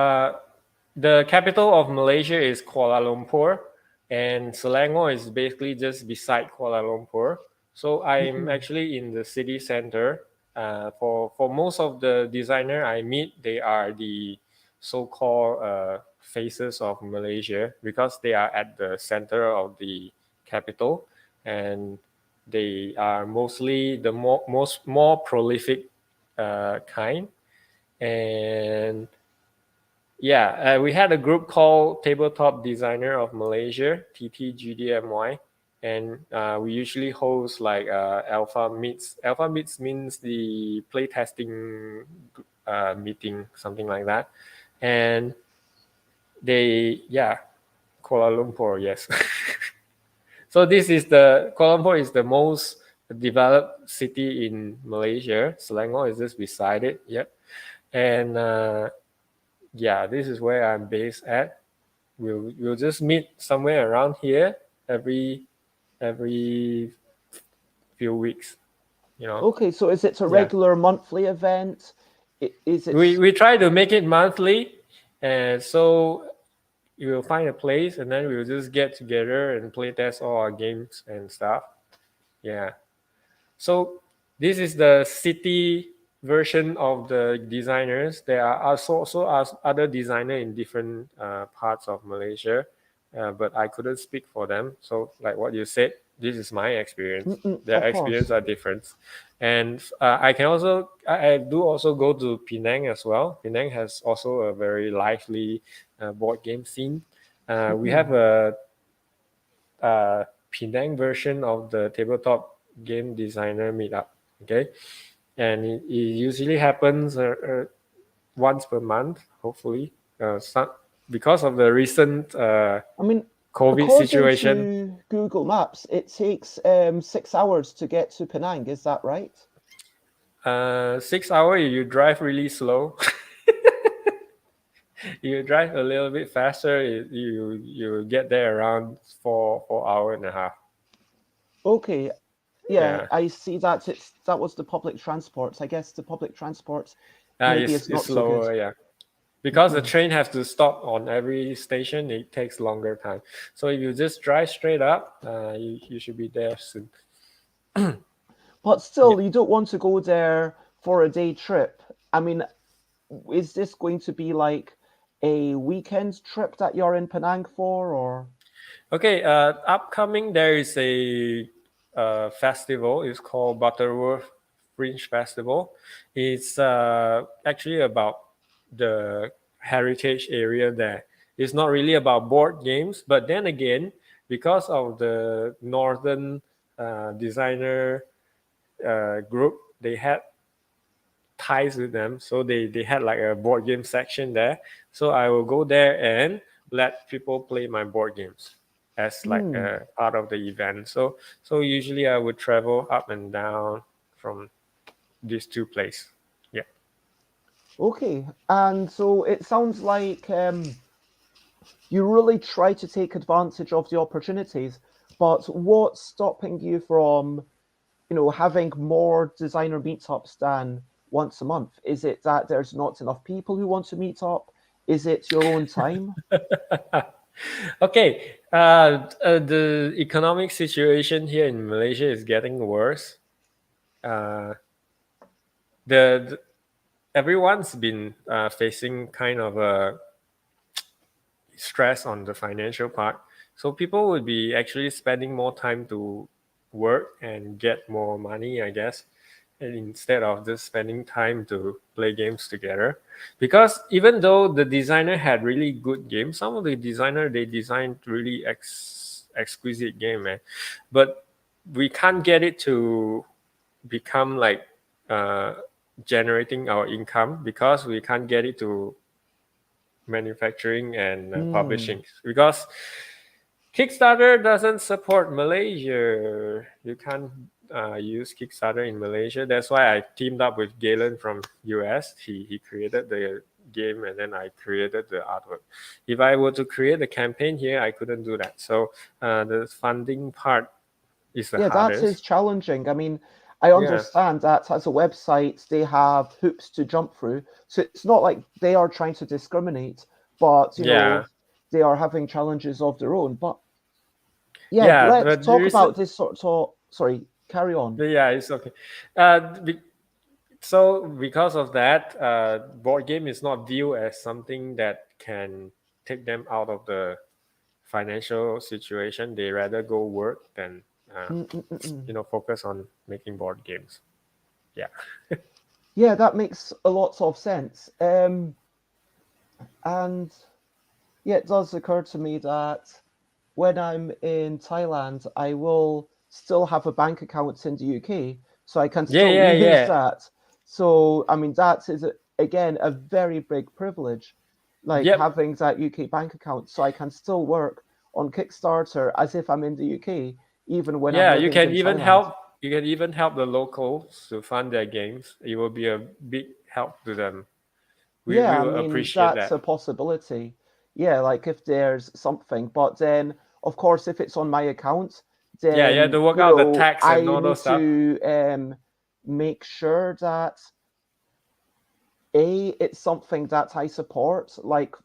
the capital of Malaysia is Kuala Lumpur, and Selangor is basically just beside Kuala Lumpur. So I'm Mm-mm. actually in the city center. For most of the designer I meet, they are the so-called faces of Malaysia because they are at the center of the capital, and they are mostly the more prolific kind. And yeah, we had a group called Tabletop Designer of Malaysia, TTGDMY, and we usually host like alpha meets. Alpha meets means the playtesting meeting, something like that. And yeah, Kuala Lumpur, yes. So this is Kuala Lumpur is the most developed city in Malaysia. Selangor is just beside it. Yep. And yeah, this is where I'm based at. We'll just meet somewhere around here every few weeks. You know, Okay, so is it a yeah. regular monthly event? Is it We try to make it monthly, and so we will find a place, and then we'll just get together and play test all our games and stuff. Yeah. So this is the city version of the designers. There are also other designer in different parts of Malaysia, but I couldn't speak for them. So like what you said, this is my experience. Their of experience course? are different, and I do also go to Penang as well. Penang has also a very lively board game scene. We have Mm-mm. a Penang version of the tabletop game designer meetup. Okay, and it usually happens once per month, hopefully. Because of the recent I mean, COVID according situation, to Google Maps, it takes 6 hours to get to Penang. Is that right? 6 hours you drive really slow. You drive a little bit faster, you get there around 4 hour and a half. Okay, yeah, Yeah, I see that that was the public transport. I guess the public transport maybe it's is not it's so good. slower. Yeah, because the train has to stop on every station, it takes longer time. So if you just drive straight up, you should be there soon. But Yeah. still, you don't want to go there for a day trip. I mean, is this going to be like a weekend trip that you're in Penang for, or? Okay. Upcoming there is a festival. It's called Butterworth Fringe Festival. It's actually about the heritage area there. It's not really about board games, but then again, because of the northern designer group, they had ties with them, so they had like a board game section there. So I will go there and let people play my board games as like Hmm. a part of the event. So usually I would travel up and down from these two places. Yeah. Okay, and so it sounds like you really try to take advantage of the opportunities, but what's stopping you from, having more designer meetups than once a month? Is it that there's not enough people who want to meet up? Is it your own time? Okay. The economic situation here in Malaysia is getting worse. Uh, the everyone's been facing kind of a stress on the financial part. So people would be actually spending more time to work and get more money, I guess, and instead of just spending time to play games together. Because even though the designer had really good games, some of the designer they designed really exquisite game, man. But we can't get it to become like uh, generating our income because we can't get it to manufacturing and Hmm. publishing because Kickstarter doesn't support Malaysia. You can't use Kickstarter in Malaysia. That's why I teamed up with Galen from US. He created the game and then I created the artwork. If I were to create a campaign here, I couldn't do that. So the funding part is the Yeah, that is hardest. challenging. I mean, I Yeah. understand that as a website, they have hoops to jump through. So it's not like they are trying to discriminate, but, Yeah. they are having challenges of their own. But yeah, Yeah. let's But the talk reason, about this sort of, sorry, carry on. yeah, it's okay. Uh, So because of that, board game is not viewed as something that can take them out of the financial situation. They rather go work than Mm-mm-mm. focus on making board games. Yeah. Yeah, that makes a lot of sense. And yeah, it does occur to me that when I'm in Thailand, I will still have a bank account in the UK, so I can Yeah, still yeah, use yeah. that. So, I mean, that is again a very big privilege, like Yep. having that UK bank account, so I can still work on Kickstarter as if I'm in the UK, even when I'm Yeah, living in Thailand. you can even help the locals to fund their games. It will be a big help to them. We Yeah, I will mean, appreciate that's that. a possibility. Yeah, like if there's something, but then, of course, if it's on my account, Yeah, you have then, to work out the tax I and all need those stuff. to make sure that it's something that I support. Like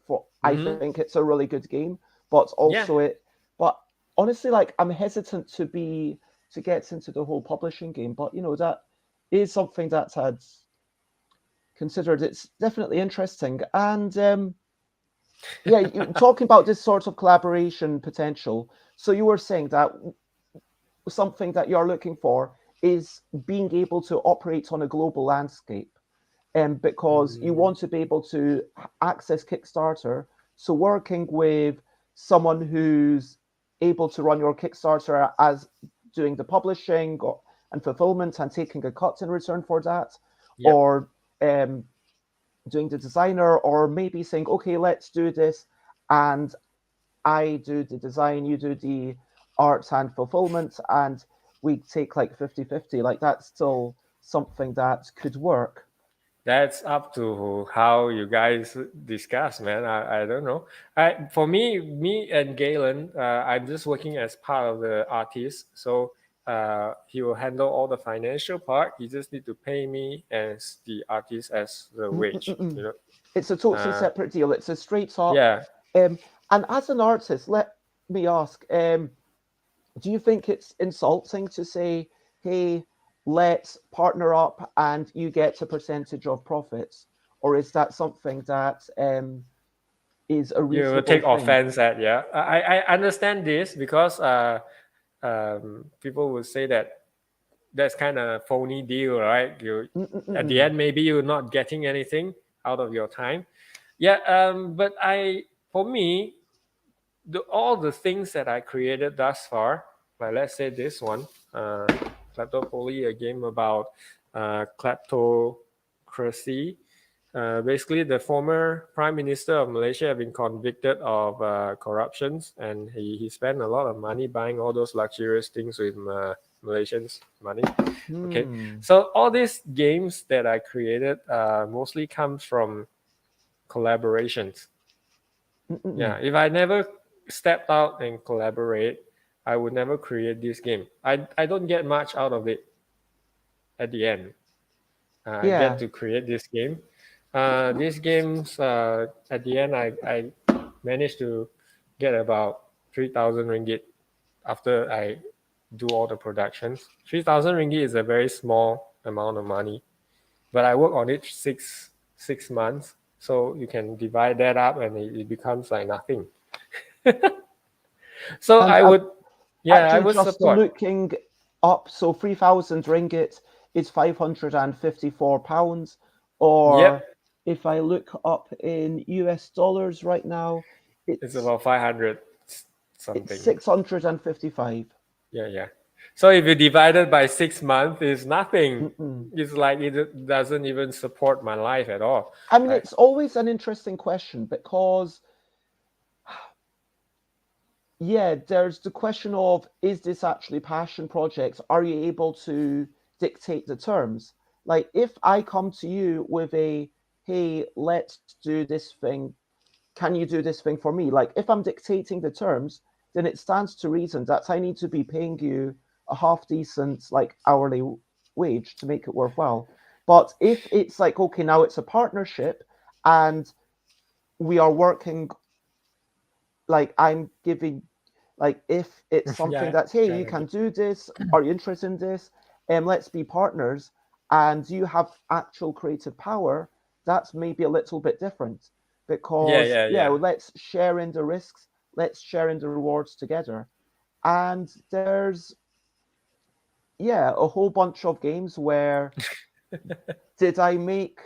I Mm-hmm. think it's a really good game, but Yeah. also but honestly, like I'm hesitant to get into the whole publishing game, but that is something that I'd considered. It's definitely interesting, and yeah, talking about this sort of collaboration potential. So you were saying that something that you're looking for is being able to operate on a global landscape, and because you Mm, want to be able to access Kickstarter. So working with someone who's able to run your Kickstarter as doing the publishing and fulfillment and taking a cut in return for that, yep. or um, doing the designer, or maybe saying, okay, let's do this, and I do the design, you do the art and fulfillment, and we take like 50-50. Like that's still something that could work. That's up to how you guys discuss, man. I don't know. For me and Galen, I'm just working as part of the artist. So he will handle all the financial part. He just need to pay me as the artist as the wage. You know. It's a totally Uh, separate deal. It's a straight up. yeah. And as an artist, let me ask: do you think it's insulting to say, "Hey, let's partner up and you get a percentage of profits," or is that something that is a You will reasonable take thing? offense at, yeah. I understand this because people will say that that's kind of phony deal, right? You at the Mm-mm-mm. end maybe you're not getting anything out of your time. Yeah, but for me, all the things that I created thus far, like let's say this one, Kleptopoly, a game about kleptocracy. Basically, the former prime minister of Malaysia have been convicted of corruptions, and he spent a lot of money buying all those luxurious things with Malaysians' money. Okay, Hmm. so all these games that I created mostly comes from collaborations. Yeah, Mm-mm-mm. if I never stepped out and collaborate, I would never create this game. I don't get much out of it at the end. I get Yeah. to create this game. These games, at the end, I managed to get about 3,000 ringgit after I do all the productions. 3,000 ringgit is a very small amount of money, but I work on it six months. So you can divide that up and it becomes like nothing. So And I I'm would, yeah, I actually would just support. looking up. So 3,000 ringgit is £554. Or Yep, if I look up in US dollars right now, it's it's about 500 it's something. 655. Yeah, yeah. So if you divide it by 6 months, it's nothing. Mm-mm. It's like it doesn't even support my life at all. I mean, Right? it's always an interesting question because, yeah, there's the question of, is this actually passion projects? Are you able to dictate the terms? Like, if I come to you with a, hey, let's do this thing, can you do this thing for me? Like, if I'm dictating the terms, then it stands to reason that I need to be paying you a half decent, like, hourly wage to make it worthwhile. But if it's like, okay, now it's a partnership and we are working, like, I'm giving, like, if it's something Yeah, that's, hey, kind you of. can do this, are you interested in this, let's be partners, and you have actual creative power, that's maybe a little bit different, Yeah, because yeah, yeah, yeah. well, let's share in the risks, let's share in the rewards together. And there's, yeah, a whole bunch of games where, did I make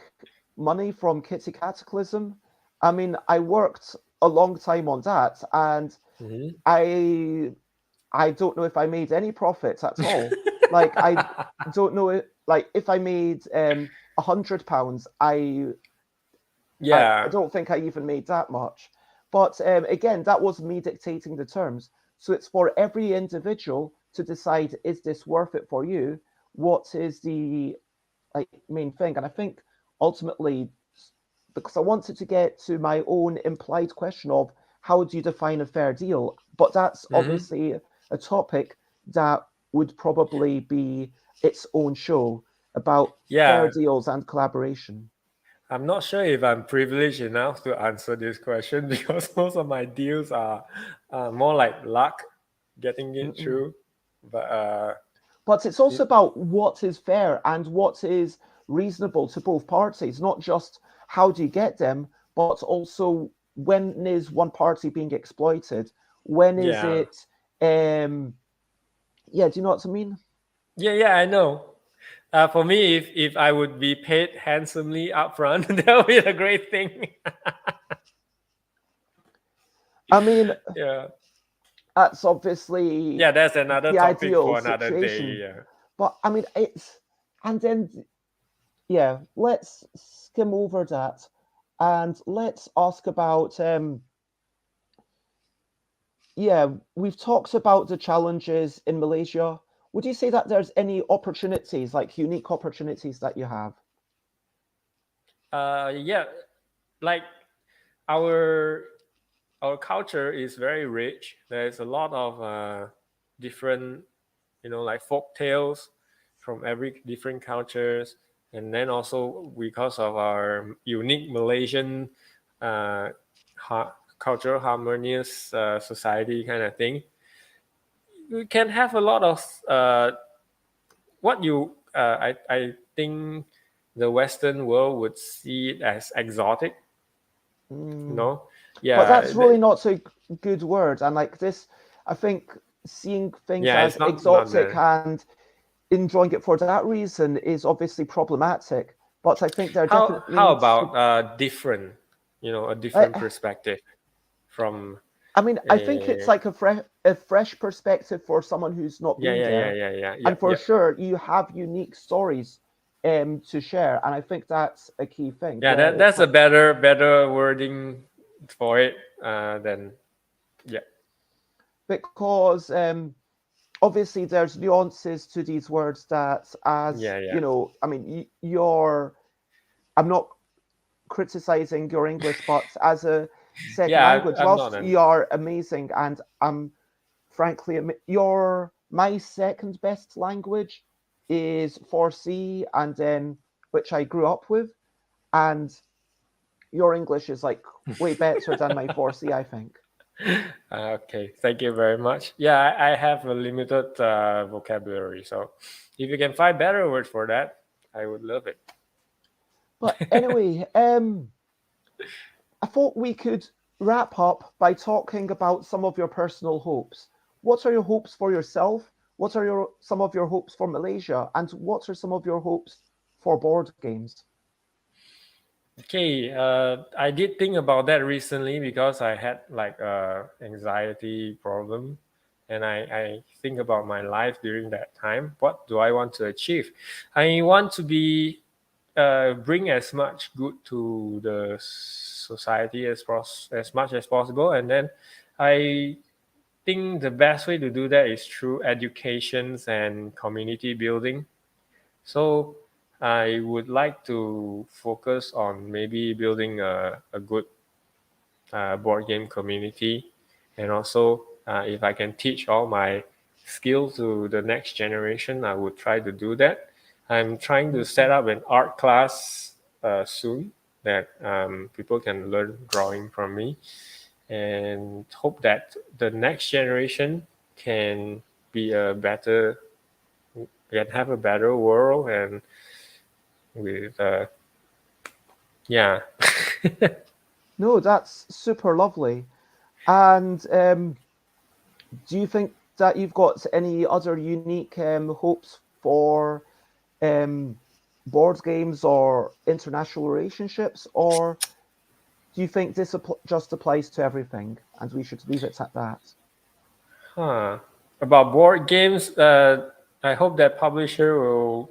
money from Kitty Cataclysm? I mean, I worked a long time on that, and Mhm. I I don't know if I made any profits at all. Like, I don't know it, like, if I made £100, I Yeah. don't think I even made that much. But again, that was me dictating the terms. So it's for every individual to decide, is this worth it for you? What is the, like, main thing? And I think ultimately, because I wanted to get to my own implied question of, how do you define a fair deal? But that's Hmm. obviously a topic that would probably be its own show, about fair Yeah. deals and collaboration. I'm not sure if I'm privileged enough to answer this question because most of my deals are more like luck getting it Mm-mm. through. But But it's also it, about what is fair and what is reasonable to both parties, not just how do you get them, but also, when is one party being exploited? When is yeah. it, um, yeah, do you know what I mean? Yeah, yeah, I know. For me, if I would be paid handsomely upfront, that would be a great thing. I mean, Yeah. that's obviously Yeah, that's another the topic ideal for another day. situation. Yeah. But I mean, it's, and then, yeah, let's skim over that and let's ask about, yeah, we've talked about the challenges in Malaysia. Would you say that there's any opportunities, like unique opportunities that you have? Yeah, like our our culture is very rich. There's a lot of different, like folk tales from every different cultures, and then also because of our unique Malaysian uh, cultural harmonious society kind of thing, you can have a lot of what you I think the Western world would see it as exotic. Mm. No, But yeah, that's really not so good word. And like this, I think seeing things yeah, as it's not exotic the. and enjoying it for that reason is obviously problematic. But I think there definitely How needs to. about different, a different I, perspective from I mean, I think it's a. like a fresh perspective for someone who's not Yeah, been yeah, yeah, there, yeah, yeah, and yep, for yep. sure you have unique stories to share, and I think that's a key thing. Yeah, Where it's that's a like better wording for it than. Yeah, because obviously there's nuances to these words that, as yeah, you yeah. know, I mean, you're. I'm not criticizing your English, but as a second Yeah, language, I'm not whilst an. you are amazing, and I'm frankly, your my second best language is 4C, and then which I grew up with, and your English is like way better than my 4C, I think. Okay, thank you very much. Yeah, I have a limited vocabulary, so if you can find better words for that, I would love it. But anyway, I thought we could wrap up by talking about some of your personal hopes. What are your hopes for yourself? What are some of your hopes for Malaysia? And what are some of your hopes for board games? Okay, I did think about that recently because I had like a anxiety problem, and I think about my life during that time. What do I want to achieve? I want to be bring as much good to the society as much as possible, and then I think the best way to do that is through educations and community building. So I would like to focus on maybe building a good board game community, and also if I can teach all my skills to the next generation, I would try to do that. I'm trying to set up an art class soon that people can learn drawing from me, and hope that the next generation can be a better, can have a better world, and with yeah. No, that's super lovely. And do you think that you've got any other unique hopes for um, board games or international relationships, or do you think this just applies to everything and we should leave it at that? Huh. About board games, I hope that publisher will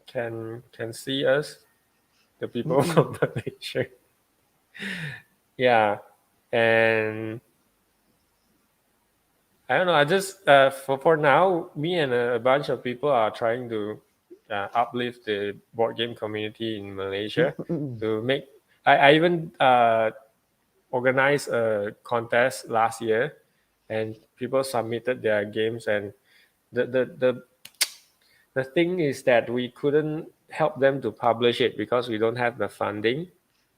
can see us, the people Mm-mm. from Malaysia. Yeah, and I don't know. I just for now, me and a bunch of people are trying to uplift the board game community in Malaysia Mm-mm. to make. I even organized a contest last year, and people submitted their games, and the thing is that we couldn't help them to publish it because we don't have the funding.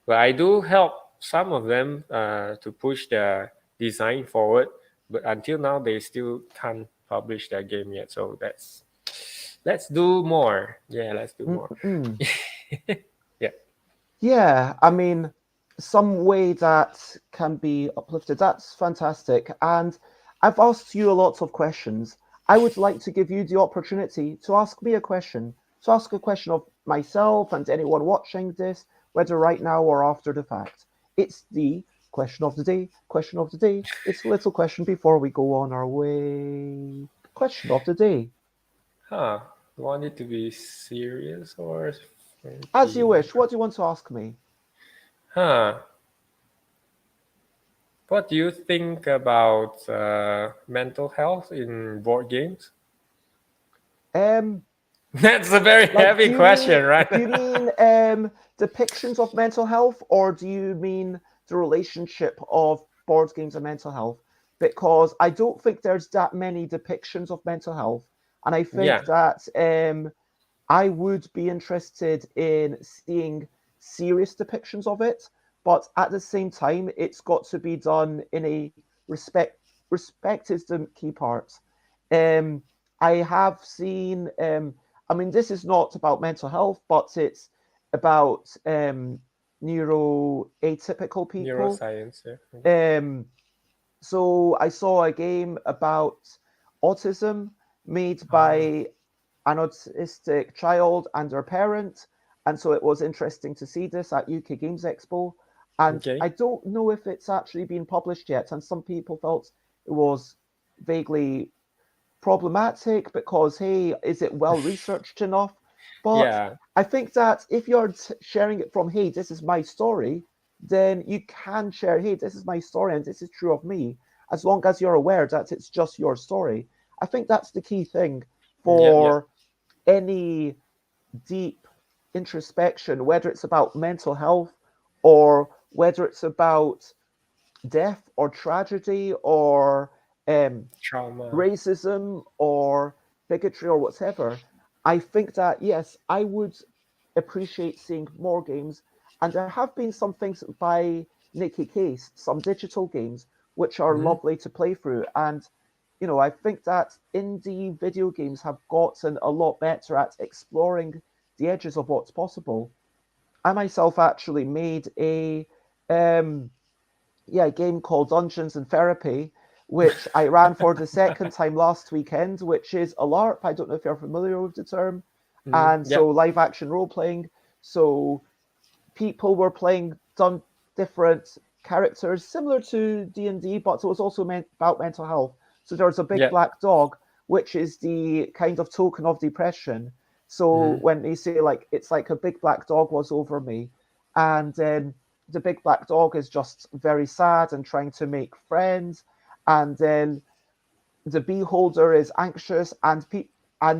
But I do help some of them to push their design forward. But until now, they still can't publish their game yet. So let's do more. Yeah, let's do more. Mm-mm. Yeah. Yeah, I mean, some way that can be uplifted. That's fantastic. And I've asked you a lot of questions. I would like to give you the opportunity to ask me a question, to ask a question of myself and anyone watching this, whether right now or after the fact. It's the question of the day, question of the day. It's a little question before we go on our way. Question of the day. Huh. You want it to be serious or As you funky? wish, what do you want to ask me? Huh. What do you think about mental health in board games? Um, That's a very Like, heavy question, right? do you mean depictions of mental health, or do you mean the relationship of board games and mental health? Because I don't think there's that many depictions of mental health, and I think that I would be interested in seeing serious depictions of it, but at the same time, it's got to be done in a respect. Respect is the key part. I have seen. I mean, this is not about mental health, but it's about neuroatypical people. Neuroscience. Yeah. So I saw a game about autism made by an autistic child and their parent, and so it was interesting to see this at UK Games Expo. And Okay. I don't know if it's actually been published yet, and some people felt it was vaguely problematic because, hey, is it well researched enough? But Yeah. I think that if you're sharing it from, hey, this is my story, then you can share, hey, this is my story and this is true of me, as long as you're aware that it's just your story. I think that's the key thing Yep. Yep. for any deep introspection, whether it's about mental health or whether it's about death or tragedy or Trauma. racism or bigotry or whatever. I think that, yes, I would appreciate seeing more games. And there have been some things by Nicky Case, some digital games, which are Mhm. lovely to play through. And, you know, I think that indie video games have gotten a lot better at exploring the edges of what's possible. I myself actually made a game called Dungeons and Therapy, which I ran for the second time last weekend, which is a LARP. I don't know if you're familiar with the term. And so Yep. live action role playing. So people were playing different characters similar to D&D, but it was also about mental health. So there's a big Yep. black dog, which is the kind of token of depression. So when they say, like, it's like a big black dog was over me, and then the big black dog is just very sad and trying to make friends, and then the beholder is anxious, and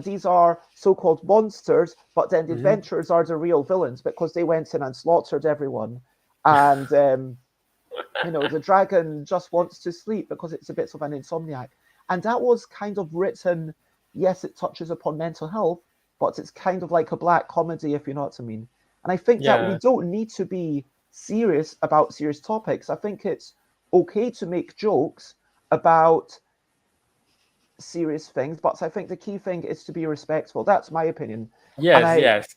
these are so-called monsters, but then the adventurers are the real villains because they went in and slaughtered everyone. And the dragon just wants to sleep because it's a bit of an insomniac. And that was kind of written, yes, it touches upon mental health, but it's kind of like a black comedy, if you know what I mean. And I think that we Yeah. don't need to be serious about serious topics. I think it's okay to make jokes about serious things, but I think the key thing is to be respectful. That's my opinion. Yes. Yes.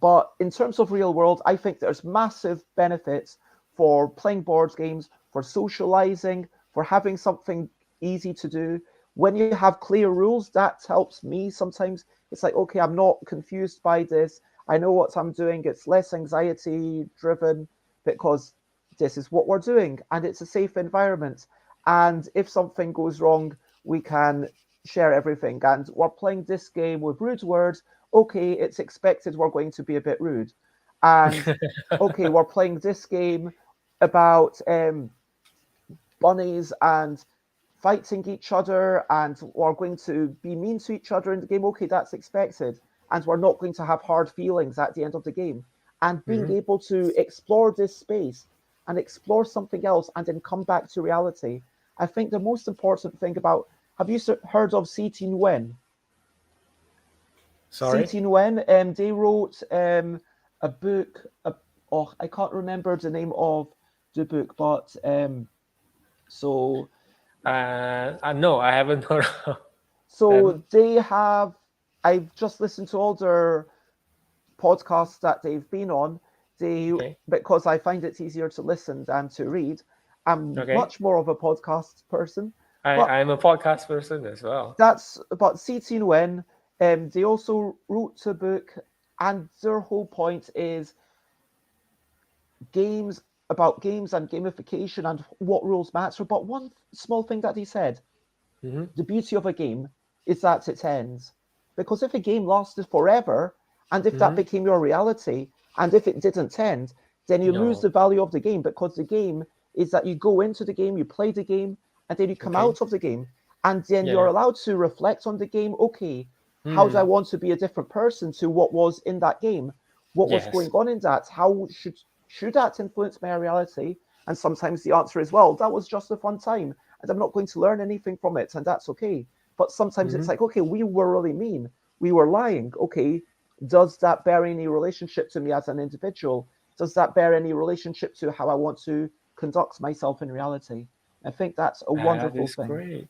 But in terms of real world, I think there's massive benefits for playing board games, for socializing, for having something easy to do. When you have clear rules, that helps me sometimes. It's like, okay, I'm not confused by this. I know what I'm doing. It's less anxiety driven because this is what we're doing and it's a safe environment. And if something goes wrong, we can share everything. And we're playing this game with rude words. Okay, it's expected we're going to be a bit rude. And okay, we're playing this game about bunnies and fighting each other, and we're going to be mean to each other in the game. Okay, that's expected. And we're not going to have hard feelings at the end of the game. And being able to explore this space and explore something else and then come back to reality. I think the most important thing about, have you heard of C.T. Nguyen? Sorry. C.T. Nguyen, they wrote a book. I can't remember the name of the book, but so No, I haven't heard of so them. they have. I've just listened to all their podcasts that they've been on. They Okay. Because I find it's easier to listen than to read. I'm Okay. much more of a podcast person, but I'm a podcast person as well. but C.T. Nguyen, they also wrote a book, and their whole point is games about games and gamification and what rules matter. But one small thing that he said, the beauty of a game is that it ends. Because if a game lasted forever, and if that became your reality, and if it didn't end, then you lose No. the value of the game, because the game is that you go into the game, you play the game, and then you come Okay. out of the game, and then Yeah. you're Yeah. allowed to reflect on the game. Okay, how do I want to be a different person to what was in that game? What was Yes. going on in that? How should that influence my reality? And sometimes the answer is, well, that was just a fun time, and I'm not going to learn anything from it, and that's okay. But sometimes it's like, okay, we were really mean. We were lying. Okay, does that bear any relationship to me as an individual? Does that bear any relationship to how I want to conduct myself in reality? I think that's a That wonderful is thing. great.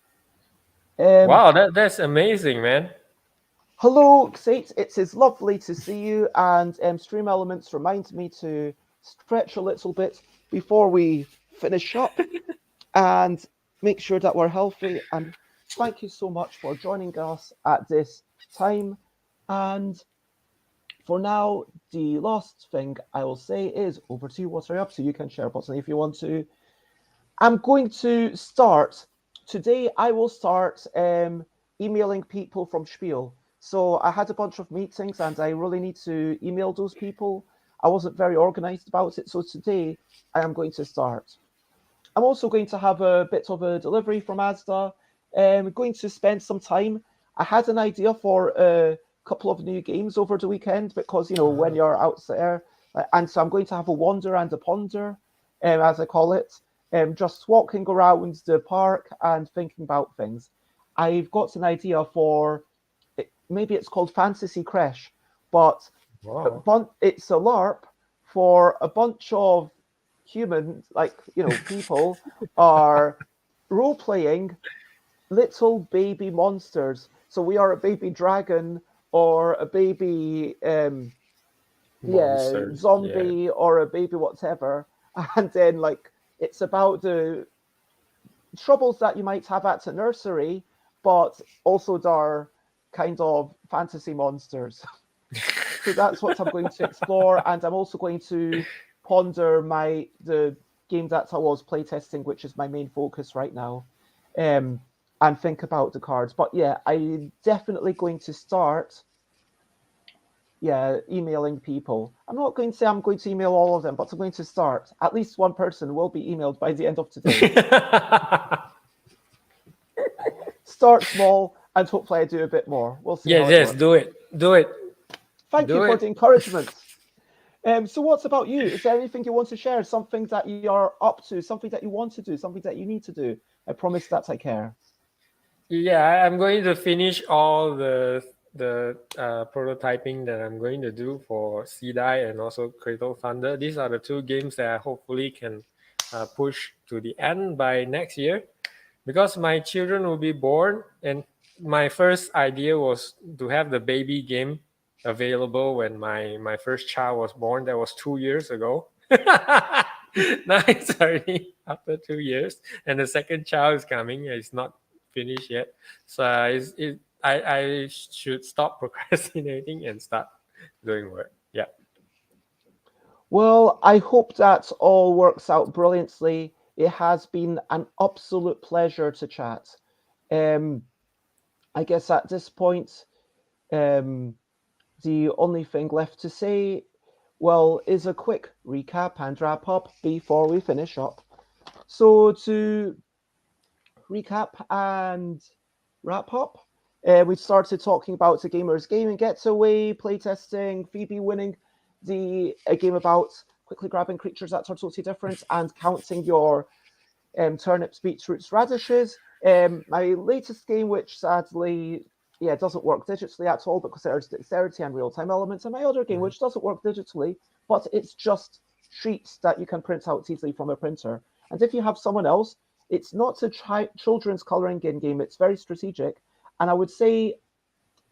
Um, Wow, that's amazing, man. Hello, Sate. It is lovely to see you. And Stream Elements remind me to stretch a little bit before we finish up and make sure that we're healthy. And thank you so much for joining us at this time. And for now, the last thing I will say is over to you. What are you up to? You can share button if you want to. I'm going to start. Today, I will start emailing people from Spiel. So I had a bunch of meetings and I really need to email those people. I wasn't very organized about it. So today, I am going to start. I'm also going to have a bit of a delivery from Asda. I'm going to spend some time. I had an idea for a couple of new games over the weekend because, when you're out there, and so I'm going to have a wander and a ponder, as I call it, just walking around the park and thinking about things. I've got an idea for, maybe it's called Fantasy Crash, but Wow. it's a LARP for a bunch of humans, people are role playing little baby monsters. So we are a baby dragon or a baby Monsters. Yeah. zombie or a baby whatever. And then it's about the troubles that you might have at a nursery, but also they're kind of fantasy monsters. So that's what I'm going to explore, and I'm also going to ponder the game that I was playtesting, which is my main focus right now, and think about the cards. But yeah, I'm definitely going to start, emailing people. I'm not going to say I'm going to email all of them, but I'm going to start. At least one person will be emailed by the end of today. Start small, and hopefully I do a bit more. We'll see how Yes, it yes, works. do it. Do it. Thank you Do for it. the encouragement. So what's about you? Is there anything you want to share? Something that you are up to? Something that you want to do? Something that you need to do? I promise that I care. Yeah, I'm going to finish all the prototyping that I'm going to do for Sidai and also Cradle Thunder. These are the two games that I hopefully can push to the end by next year, because my children will be born, and my first idea was to have the baby game available when my first child was born. That was 2 years ago. Now it's already after 2 years, and the second child is coming. It's not finished yet, so I should stop procrastinating and start doing work. Yeah. Well, I hope that all works out brilliantly. It has been an absolute pleasure to chat. Um, I guess at this point, um, the only thing left to say, well, is a quick recap and wrap up before we finish up. So to recap and wrap up. We started talking about the Gamer's Gaming Getaway, playtesting, Phoebe winning the a game about quickly grabbing creatures that are totally different and counting your turnips, beetroots, radishes. My latest game, which sadly, doesn't work digitally at all because there's dexterity and real-time elements, and my other game, which doesn't work digitally, but it's just sheets that you can print out easily from a printer. And if you have someone else, it's not a children's coloring in game. It's very strategic, and I would say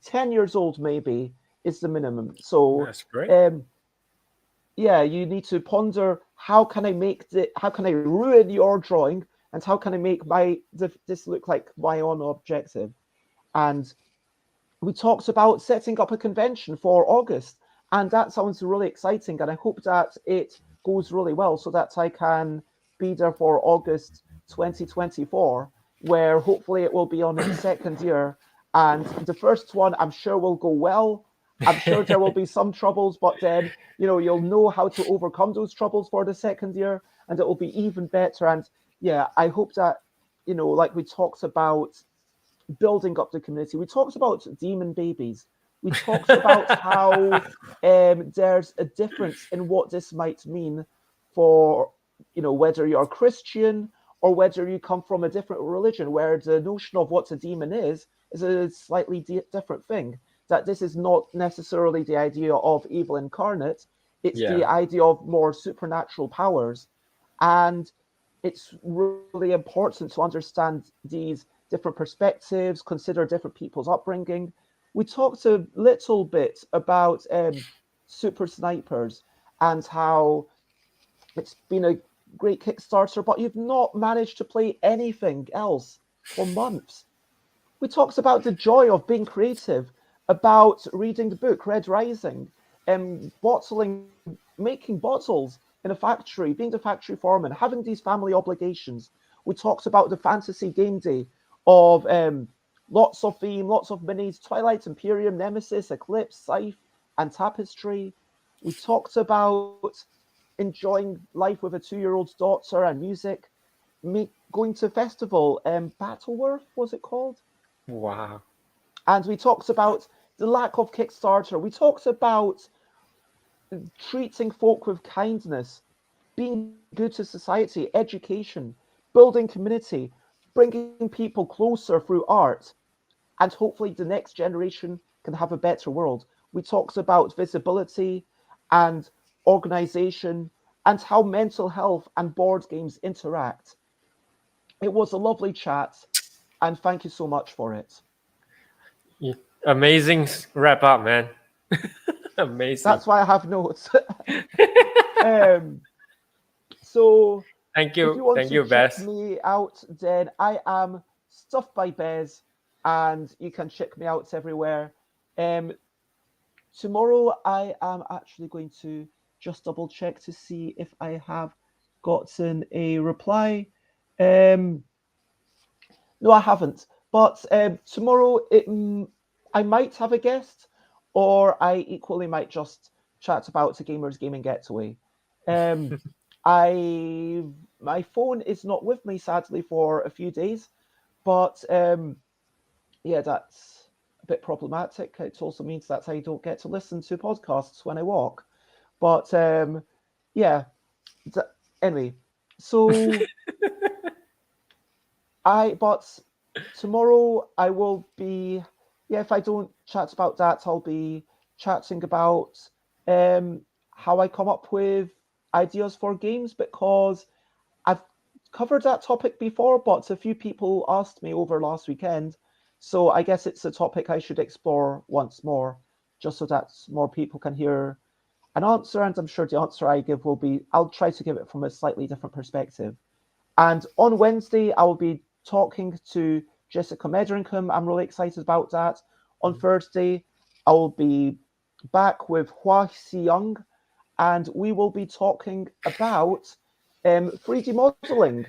10 years old maybe is the minimum. So That's great. you need to ponder how can I ruin your drawing, and how can I make this look like my own objective. And we talked about setting up a convention for August, and that sounds really exciting, and I hope that it goes really well so that I can be there for August 2024, where hopefully it will be on its second year. And the first one I'm sure will go well. I'm sure there will be some troubles, but then you'll know how to overcome those troubles for the second year, and it will be even better. And I hope that like we talked about building up the community. We talked about demon babies. We talked about how there's a difference in what this might mean for, whether you're Christian or whether you come from a different religion, where the notion of what a demon is a slightly different thing. That this is not necessarily the idea of evil incarnate, it's the Yeah. idea of more supernatural powers. And it's really important to understand these different perspectives, consider different people's upbringing. We talked a little bit about super snipers and how it's been a great Kickstarter, but you've not managed to play anything else for months. We talked about the joy of being creative, about reading the book Red Rising, bottling, making bottles in a factory, being the factory foreman, having these family obligations. We talked about the fantasy game day of lots of theme, lots of minis, Twilight Imperium, Nemesis, Eclipse, Scythe, and Tapestry. We talked about enjoying life with a 2-year-old's daughter and music, going to festival, Battleworth, was it called? Wow. And we talked about the lack of Kickstarter. We talked about treating folk with kindness, being good to society, education, building community, bringing people closer through art, and hopefully the next generation can have a better world. We talked about visibility and organization and how mental health and board games interact. It was a lovely chat, and thank you so much for it. Amazing wrap up, man. Amazing. That's why I have notes. So Thank if you. you want Thank to you, check Bess. me out, then I am Stuffed by Bez, and you can check me out everywhere. Tomorrow I am actually going to just double check to see if I have gotten a reply. No, I haven't. But tomorrow I might have a guest, or I equally might just chat about a Gamers Gaming Getaway. I my phone is not with me sadly for a few days, but yeah, that's a bit problematic. It also means that I don't get to listen to podcasts when I walk. But yeah, anyway, so but tomorrow I will be, yeah, if I don't chat about that, I'll be chatting about how I come up with ideas for games, because I've covered that topic before, but a few people asked me over last weekend. So I guess it's a topic I should explore once more, just so that more people can hear an answer. And I'm sure the answer I give will be, I'll try to give it from a slightly different perspective. And on Wednesday, I will be talking to Jessica Mederingham. I'm really excited about that. On Thursday, I will be back with Hwa Siang, and we will be talking about 3D modeling,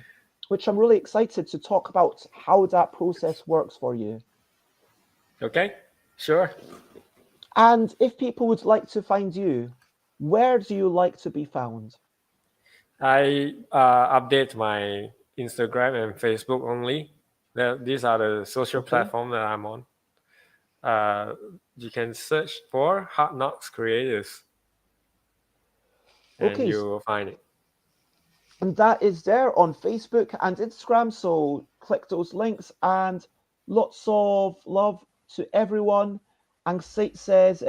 which I'm really excited to talk about how that process works for you. Okay, sure. And if people would like to find you, where do you like to be found? I update my Instagram and Facebook only. These are the social Okay. platforms that I'm on. You can search for Hardknocks Creatives, and Okay, you will find it. and that is there on Facebook and Instagram. So click those links, and lots of love to everyone. Angsit says,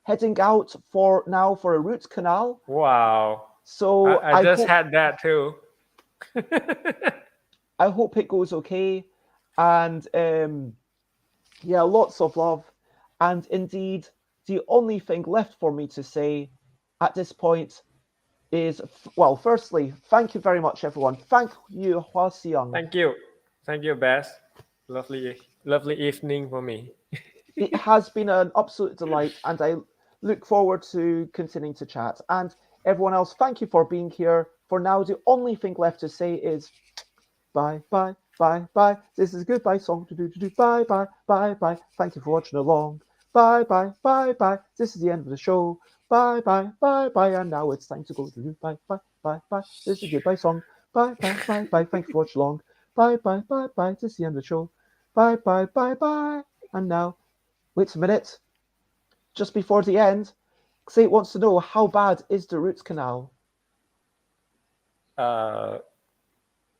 heading out for now for a root canal. Wow. So I just had that too. I hope it goes okay, and yeah, lots of love. And indeed, the only thing left for me to say at this point is, well, firstly, thank you very much, everyone. Thank you, Hwa Siang. Thank you, Bess. Lovely evening for me. It has been an absolute delight, and I look forward to continuing to chat. And everyone else, thank you for being here. For now, the only thing left to say is bye, bye, bye, bye. This is a goodbye song. Bye, bye, bye, bye. Thank you for watching along. Bye, bye, bye, bye. This is the end of the show. Bye, bye, bye, bye. And now it's time to go. Bye, bye, bye, bye. This is a goodbye song. Bye, bye, bye, bye. Thank you for watching along. Bye, bye, bye, bye. This is the end of the show. Bye, bye, bye, bye. And now Wait a minute. Just before the end, Xate wants to know, how bad is the root canal?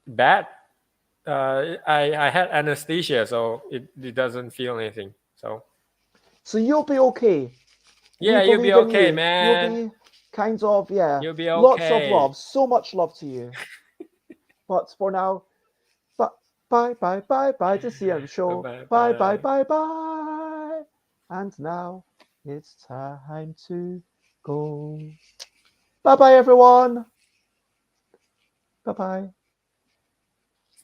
Bad. I had anesthesia, so it doesn't feel anything. So you'll be okay. yeah, We you'll be believe in okay, you. You'll man. be kind of, yeah. You'll be Lots of okay. love. So much love to you. But for now, bye, bye, bye, bye to see you on the show. Bye, bye, bye, bye. And now it's time to go. Bye, bye, everyone. Bye, bye.